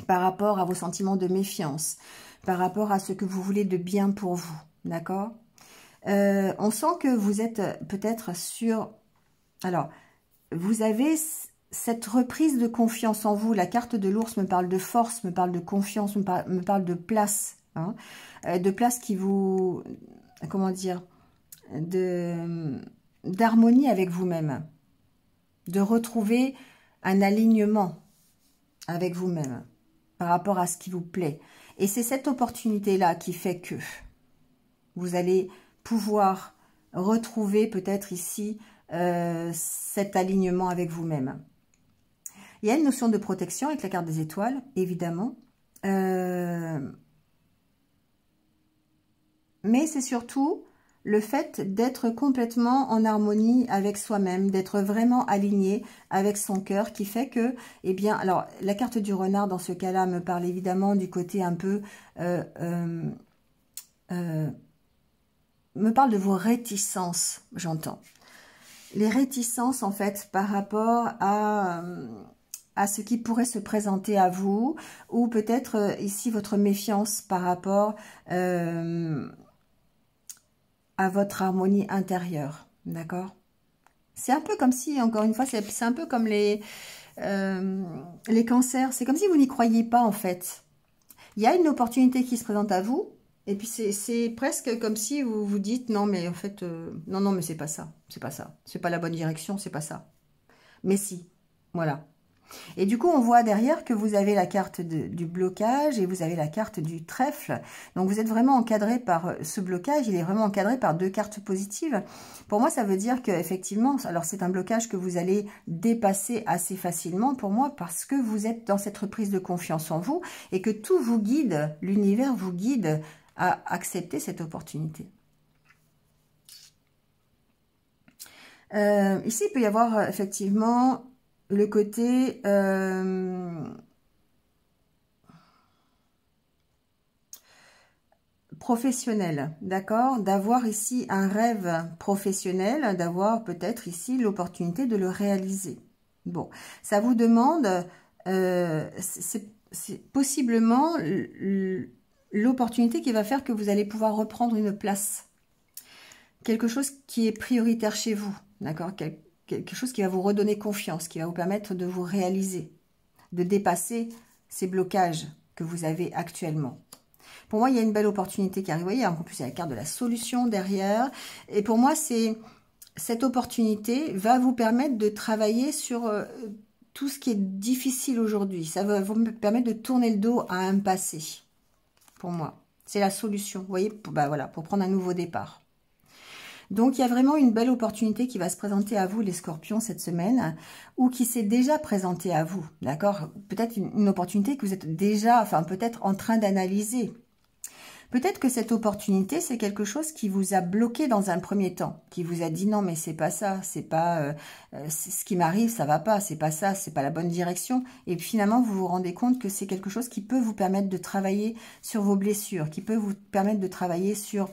par rapport à vos sentiments de méfiance, par rapport à ce que vous voulez de bien pour vous, d'accord? On sent que vous êtes peut-être sur... Alors, vous avez cette reprise de confiance en vous. La carte de l'ours me parle de force, me parle de confiance, me parle de place, hein, de place qui vous... Comment dire? D'harmonie avec vous-même, de retrouver un alignement avec vous-même par rapport à ce qui vous plaît. Et c'est cette opportunité-là qui fait que vous allez pouvoir retrouver peut-être ici cet alignement avec vous-même. Il y a une notion de protection avec la carte des étoiles, évidemment. Mais c'est surtout le fait d'être complètement en harmonie avec soi-même, d'être vraiment aligné avec son cœur, qui fait que, eh bien, alors, la carte du renard, dans ce cas-là, me parle évidemment du côté un peu... me parle de vos réticences, j'entends. Les réticences, en fait, par rapport à ce qui pourrait se présenter à vous, ou peut-être ici votre méfiance par rapport à votre harmonie intérieure, d'accord? C'est un peu comme si, encore une fois, c'est un peu comme les cancers, c'est comme si vous n'y croyiez pas, en fait. Il y a une opportunité qui se présente à vous, et puis c'est presque comme si vous vous dites, non, mais en fait, non, mais c'est pas ça, c'est pas ça, c'est pas la bonne direction, c'est pas ça. Mais si, voilà. Et du coup, on voit derrière que vous avez la carte du blocage et vous avez la carte du trèfle. Donc, vous êtes vraiment encadré par ce blocage. Il est vraiment encadré par 2 cartes positives. Pour moi, ça veut dire qu'effectivement, alors c'est un blocage que vous allez dépasser assez facilement pour moi parce que vous êtes dans cette reprise de confiance en vous et que tout vous guide, l'univers vous guide à accepter cette opportunité. Ici, il peut y avoir effectivement le côté professionnel, d'accord? D'avoir ici un rêve professionnel, d'avoir peut-être ici l'opportunité de le réaliser. Bon, ça vous demande, c'est possiblement l'opportunité qui va faire que vous allez pouvoir reprendre une place. Quelque chose qui est prioritaire chez vous, d'accord? Quelque chose qui va vous redonner confiance, qui va vous permettre de vous réaliser, de dépasser ces blocages que vous avez actuellement. Pour moi, il y a une belle opportunité qui arrive. Vous voyez, en plus, il y a la carte de la solution derrière. Et pour moi, cette opportunité va vous permettre de travailler sur tout ce qui est difficile aujourd'hui. Ça va vous permettre de tourner le dos à un passé. Pour moi, c'est la solution. Vous voyez, voilà, pour prendre un nouveau départ. Donc, il y a vraiment une belle opportunité qui va se présenter à vous, les scorpions, cette semaine, ou qui s'est déjà présentée à vous, d'accord? Peut-être une opportunité que vous êtes déjà, enfin, peut-être en train d'analyser. Peut-être que cette opportunité, c'est quelque chose qui vous a bloqué dans un premier temps, qui vous a dit non, mais c'est pas ça, c'est pas ce qui m'arrive, ça va pas, c'est pas ça, c'est pas la bonne direction. Et finalement, vous vous rendez compte que c'est quelque chose qui peut vous permettre de travailler sur vos blessures, qui peut vous permettre de travailler sur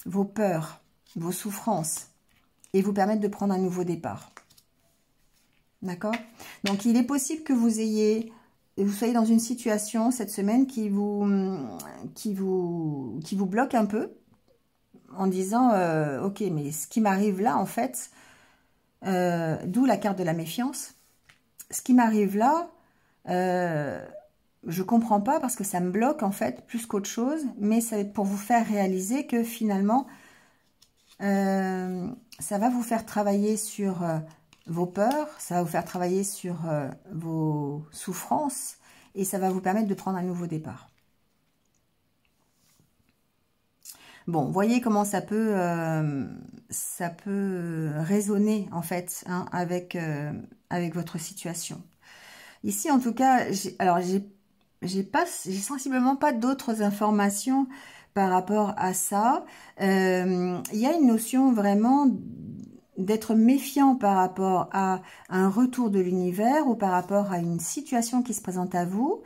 vos peurs, vos souffrances, et vous permettre de prendre un nouveau départ. D'accord? Donc, il est possible que vous soyez dans une situation cette semaine qui vous bloque un peu en disant ok, mais ce qui m'arrive là en fait, d'où la carte de la méfiance, ce qui m'arrive là, je comprends pas parce que ça me bloque en fait plus qu'autre chose, mais c'est pour vous faire réaliser que finalement ça va vous faire travailler sur vos peurs, ça va vous faire travailler sur vos souffrances et ça va vous permettre de prendre un nouveau départ. Bon, voyez comment ça peut résonner en fait hein, avec votre situation. Ici, en tout cas, j'ai sensiblement pas d'autres informations par rapport à ça. Il y a une notion vraiment d'être méfiant par rapport à un retour de l'univers ou par rapport à une situation qui se présente à vous.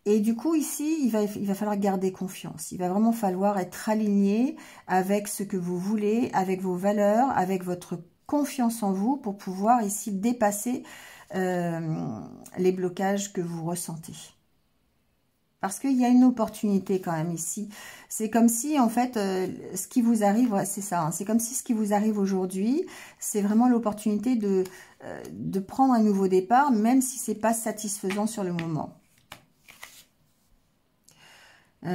Et du coup, ici, il va falloir garder confiance. Il va vraiment falloir être aligné avec ce que vous voulez, avec vos valeurs, avec votre confiance en vous pour pouvoir ici dépasser les blocages que vous ressentez. Parce qu'il y a une opportunité quand même ici. C'est comme si, en fait, ce qui vous arrive, c'est ça, hein, c'est comme si ce qui vous arrive aujourd'hui, c'est vraiment l'opportunité de prendre un nouveau départ, même si ce n'est pas satisfaisant sur le moment. Il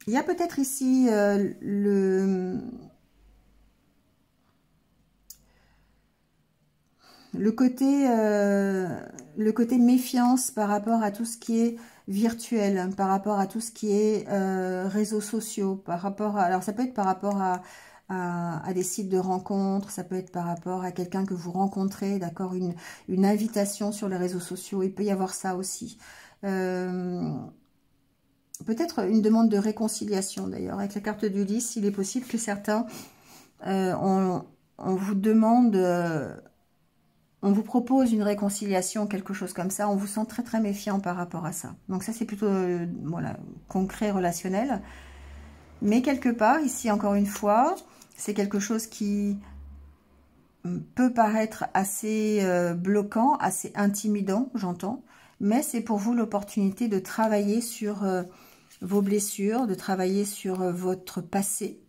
y a peut-être ici le côté méfiance par rapport à tout ce qui est virtuel, par rapport à tout ce qui est réseaux sociaux, par rapport à, alors ça peut être par rapport à des sites de rencontres, ça peut être par rapport à quelqu'un que vous rencontrez, d'accord, une invitation sur les réseaux sociaux, il peut y avoir ça aussi. Peut-être une demande de réconciliation d'ailleurs, avec la carte d'Ulysse, il est possible que certains, on vous demande... on vous propose une réconciliation, quelque chose comme ça, on vous sent très très méfiant par rapport à ça. Donc ça c'est plutôt voilà, concret, relationnel. Mais quelque part, ici encore une fois, c'est quelque chose qui peut paraître assez bloquant, assez intimidant, j'entends. Mais c'est pour vous l'opportunité de travailler sur vos blessures, de travailler sur votre passé.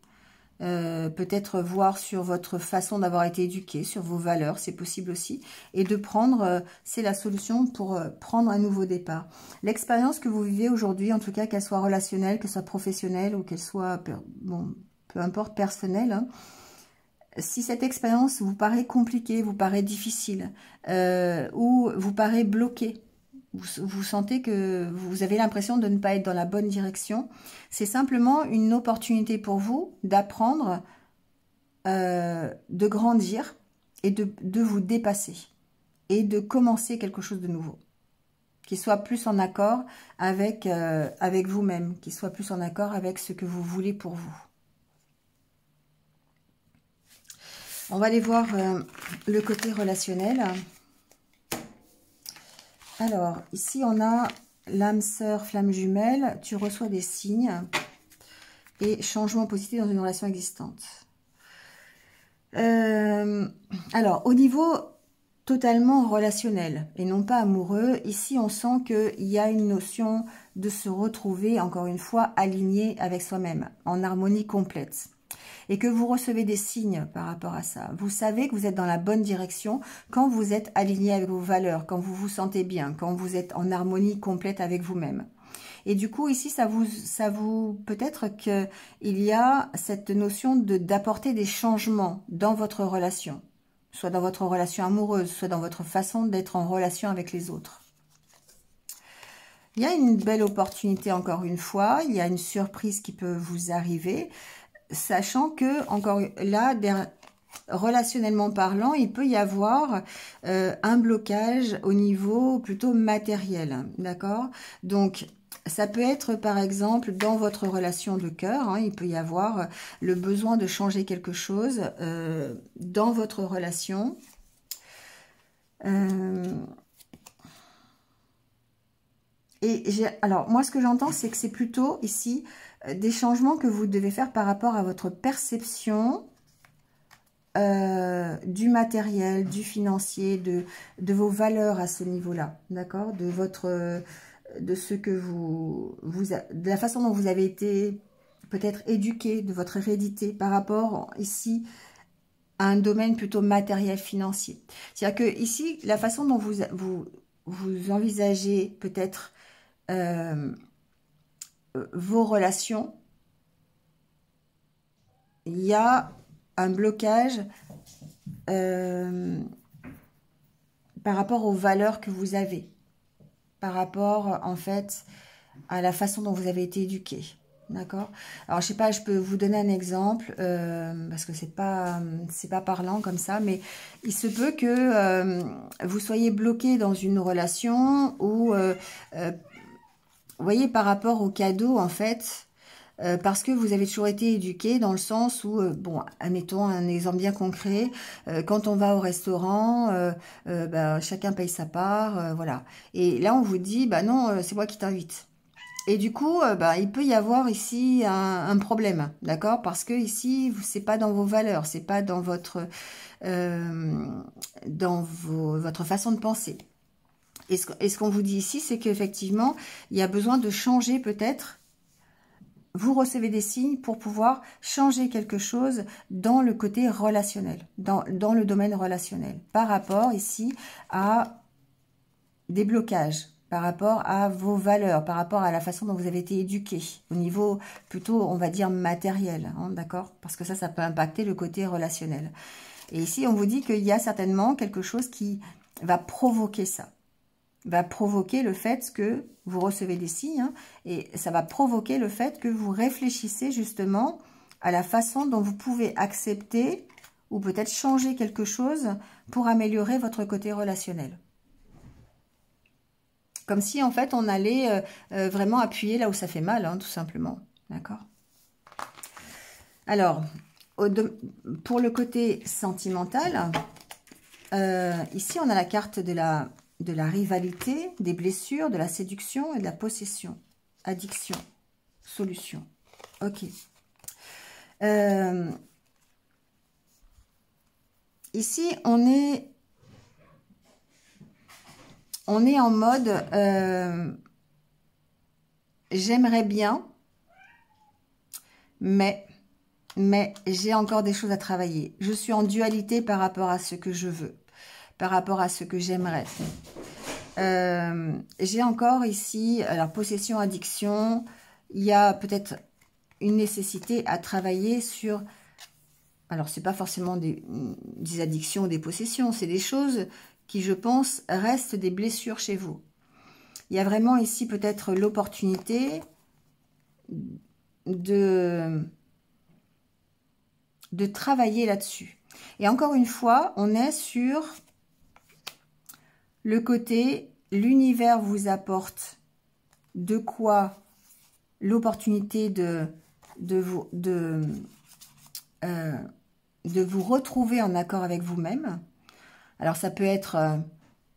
Peut-être voir sur votre façon d'avoir été éduqué, sur vos valeurs, c'est possible aussi. Et de prendre, c'est la solution pour prendre un nouveau départ. L'expérience que vous vivez aujourd'hui, en tout cas, qu'elle soit relationnelle, qu'elle soit professionnelle ou qu'elle soit, bon, peu importe, personnelle, hein, si cette expérience vous paraît compliquée, vous paraît difficile, ou vous paraît bloquée, vous sentez que vous avez l'impression de ne pas être dans la bonne direction, c'est simplement une opportunité pour vous d'apprendre, de grandir et de vous dépasser et de commencer quelque chose de nouveau, qui soit plus en accord avec, avec vous-même, qui soit plus en accord avec ce que vous voulez pour vous. On va aller voir le côté relationnel. Alors, ici, on a l'âme sœur, flamme jumelle. Tu reçois des signes et changement positif dans une relation existante. Alors, au niveau totalement relationnel et non pas amoureux, ici, on sent qu'il y a une notion de se retrouver, encore une fois, aligné avec soi-même, en harmonie complète. Et que vous recevez des signes par rapport à ça. Vous savez que vous êtes dans la bonne direction quand vous êtes aligné avec vos valeurs, quand vous vous sentez bien, quand vous êtes en harmonie complète avec vous-même. Et du coup, ici, ça vous peut-être qu'il y a cette notion d'apporter des changements dans votre relation, soit dans votre relation amoureuse, soit dans votre façon d'être en relation avec les autres. Il y a une belle opportunité, encore une fois, il y a une surprise qui peut vous arriver, sachant que, encore là, relationnellement parlant, il peut y avoir un blocage au niveau plutôt matériel, d'accord? Donc, ça peut être, par exemple, dans votre relation de cœur, hein, il peut y avoir le besoin de changer quelque chose dans votre relation. Alors, moi, ce que j'entends, c'est que c'est plutôt, ici, des changements que vous devez faire par rapport à votre perception du matériel, du financier, de vos valeurs à ce niveau-là, d'accord? De ce que de la façon dont vous avez été peut-être éduqué, de votre hérédité par rapport ici à un domaine plutôt matériel financier. C'est-à-dire que ici, la façon dont vous envisagez peut-être vos relations, il y a un blocage par rapport aux valeurs que vous avez, par rapport en fait à la façon dont vous avez été éduqué. D'accord? Alors, je sais pas, je peux vous donner un exemple, parce que c'est pas parlant comme ça, mais il se peut que vous soyez bloqué dans une relation où, vous voyez, par rapport au cadeau, en fait, parce que vous avez toujours été éduqué dans le sens où, bon, admettons un exemple bien concret, quand on va au restaurant, bah, chacun paye sa part, voilà. Et là, on vous dit, bah non, c'est moi qui t'invite. Et du coup, bah, il peut y avoir ici un problème, d'accord? Parce que ici, c'est pas dans vos valeurs, c'est pas dans votre votre façon de penser. Et ce qu'on vous dit ici, c'est qu'effectivement, il y a besoin de changer peut-être. Vous recevez des signes pour pouvoir changer quelque chose dans le côté relationnel, dans le domaine relationnel, par rapport ici à des blocages, par rapport à vos valeurs, par rapport à la façon dont vous avez été éduqué, au niveau plutôt, on va dire, matériel, hein, d'accord? Parce que ça peut impacter le côté relationnel. Et ici, on vous dit qu'il y a certainement quelque chose qui va provoquer ça, va provoquer le fait que vous recevez des signes, hein, et ça va provoquer le fait que vous réfléchissez justement à la façon dont vous pouvez accepter ou peut-être changer quelque chose pour améliorer votre côté relationnel. Comme si, en fait, on allait vraiment appuyer là où ça fait mal, hein, tout simplement. D'accord? Alors, pour le côté sentimental, ici, on a la carte de la rivalité, des blessures, de la séduction et de la possession. Addiction. Solution. Ok. Ici, on est en mode j'aimerais bien, mais j'ai encore des choses à travailler. Je suis en dualité par rapport à ce que je veux, par rapport à ce que j'aimerais. J'ai encore ici, alors possession, addiction, il y a peut-être une nécessité à travailler sur Alors, c'est pas forcément des addictions ou des possessions, c'est des choses qui, je pense, restent des blessures chez vous. Il y a vraiment ici peut-être l'opportunité de travailler là-dessus. Et encore une fois, on est sur le côté, l'univers vous apporte de quoi l'opportunité de vous retrouver en accord avec vous-même. Alors ça peut être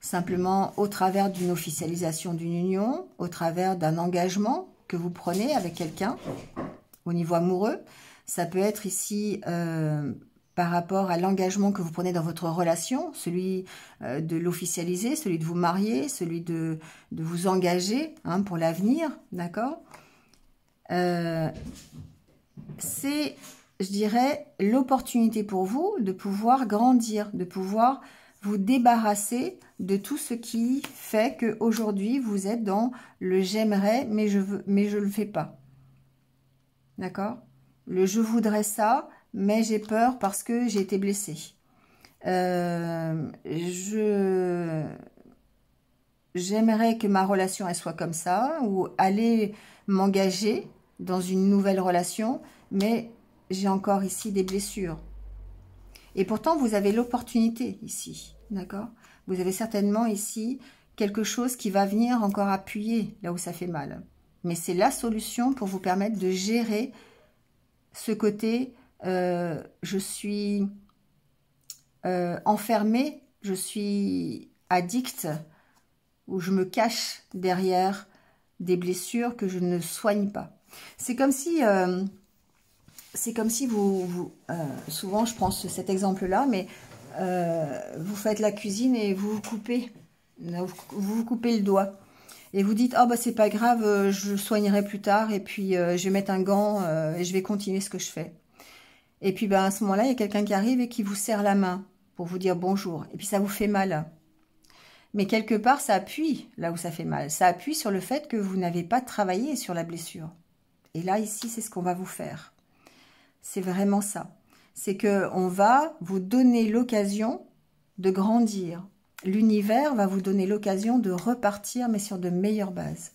simplement au travers d'une officialisation d'une union, au travers d'un engagement que vous prenez avec quelqu'un au niveau amoureux. Ça peut être ici par rapport à l'engagement que vous prenez dans votre relation, celui de l'officialiser, celui de vous marier, celui de vous engager hein, pour l'avenir, d'accord c'est, je dirais, l'opportunité pour vous de pouvoir grandir, de pouvoir vous débarrasser de tout ce qui fait qu'aujourd'hui, vous êtes dans le « j'aimerais, mais je le fais pas ». D'accord? Le « je voudrais ça, mais j'ai peur parce que j'ai été blessée ». J'aimerais que ma relation elle soit comme ça, ou aller m'engager dans une nouvelle relation, mais j'ai encore ici des blessures. Et pourtant, vous avez l'opportunité ici, d'accord? Vous avez certainement ici quelque chose qui va venir encore appuyer là où ça fait mal. Mais c'est la solution pour vous permettre de gérer ce côté je suis enfermée, je suis addict, où je me cache derrière des blessures que je ne soigne pas. C'est comme si vous souvent je prends cet exemple-là, mais vous faites la cuisine et vous vous coupez le doigt. Et vous dites, oh bah c'est pas grave, je le soignerai plus tard, et puis je vais mettre un gant et je vais continuer ce que je fais. Et puis ben, à ce moment-là, il y a quelqu'un qui arrive et qui vous serre la main pour vous dire bonjour. Et puis ça vous fait mal. Mais quelque part, ça appuie là où ça fait mal. Ça appuie sur le fait que vous n'avez pas travaillé sur la blessure. Et là, ici, c'est ce qu'on va vous faire. C'est vraiment ça. C'est qu'on va vous donner l'occasion de grandir. L'univers va vous donner l'occasion de repartir, mais sur de meilleures bases.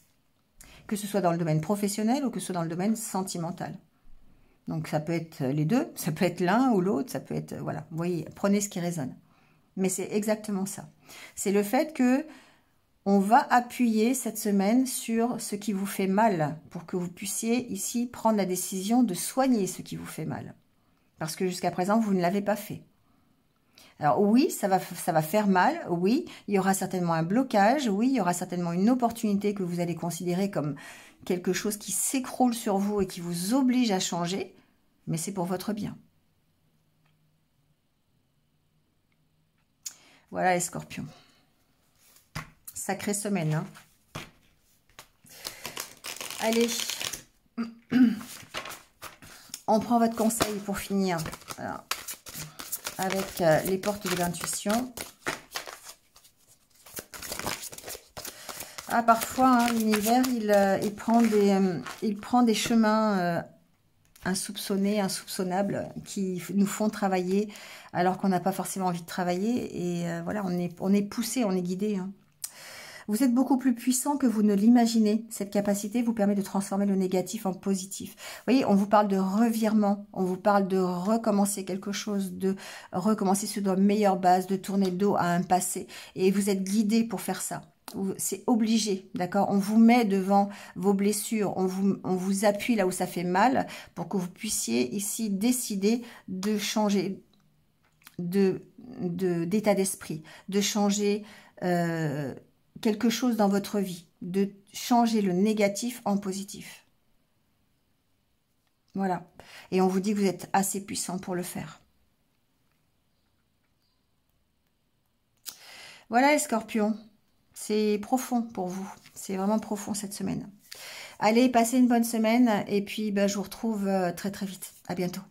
Que ce soit dans le domaine professionnel ou que ce soit dans le domaine sentimental. Donc, ça peut être les deux, ça peut être l'un ou l'autre, ça peut être... Voilà, vous voyez, prenez ce qui résonne. Mais c'est exactement ça. C'est le fait que on va appuyer cette semaine sur ce qui vous fait mal pour que vous puissiez ici prendre la décision de soigner ce qui vous fait mal. Parce que jusqu'à présent, vous ne l'avez pas fait. Alors oui, ça va faire mal, oui, il y aura certainement un blocage, oui, il y aura certainement une opportunité que vous allez considérer comme quelque chose qui s'écroule sur vous et qui vous oblige à changer, mais c'est pour votre bien. Voilà les scorpions. Sacrée semaine, hein. Allez, on prend votre conseil pour finir. Alors, avec les portes de l'intuition. Ah, parfois, hein, l'univers, il prend des chemins insoupçonnés, insoupçonnables, qui nous font travailler alors qu'on n'a pas forcément envie de travailler. Et voilà, on est poussé, on est guidé. Hein. Vous êtes beaucoup plus puissant que vous ne l'imaginez. Cette capacité vous permet de transformer le négatif en positif. Vous voyez, on vous parle de revirement, on vous parle de recommencer quelque chose, de recommencer sur de meilleures bases, de tourner le dos à un passé. Et vous êtes guidé pour faire ça. C'est obligé, d'accord? On vous met devant vos blessures, on vous appuie là où ça fait mal pour que vous puissiez ici décider de changer d'état d'esprit, de changer... quelque chose dans votre vie, de changer le négatif en positif. Voilà. Et on vous dit que vous êtes assez puissant pour le faire. Voilà les scorpions. C'est profond pour vous. C'est vraiment profond cette semaine. Allez, passez une bonne semaine et puis ben, je vous retrouve très très vite. À bientôt.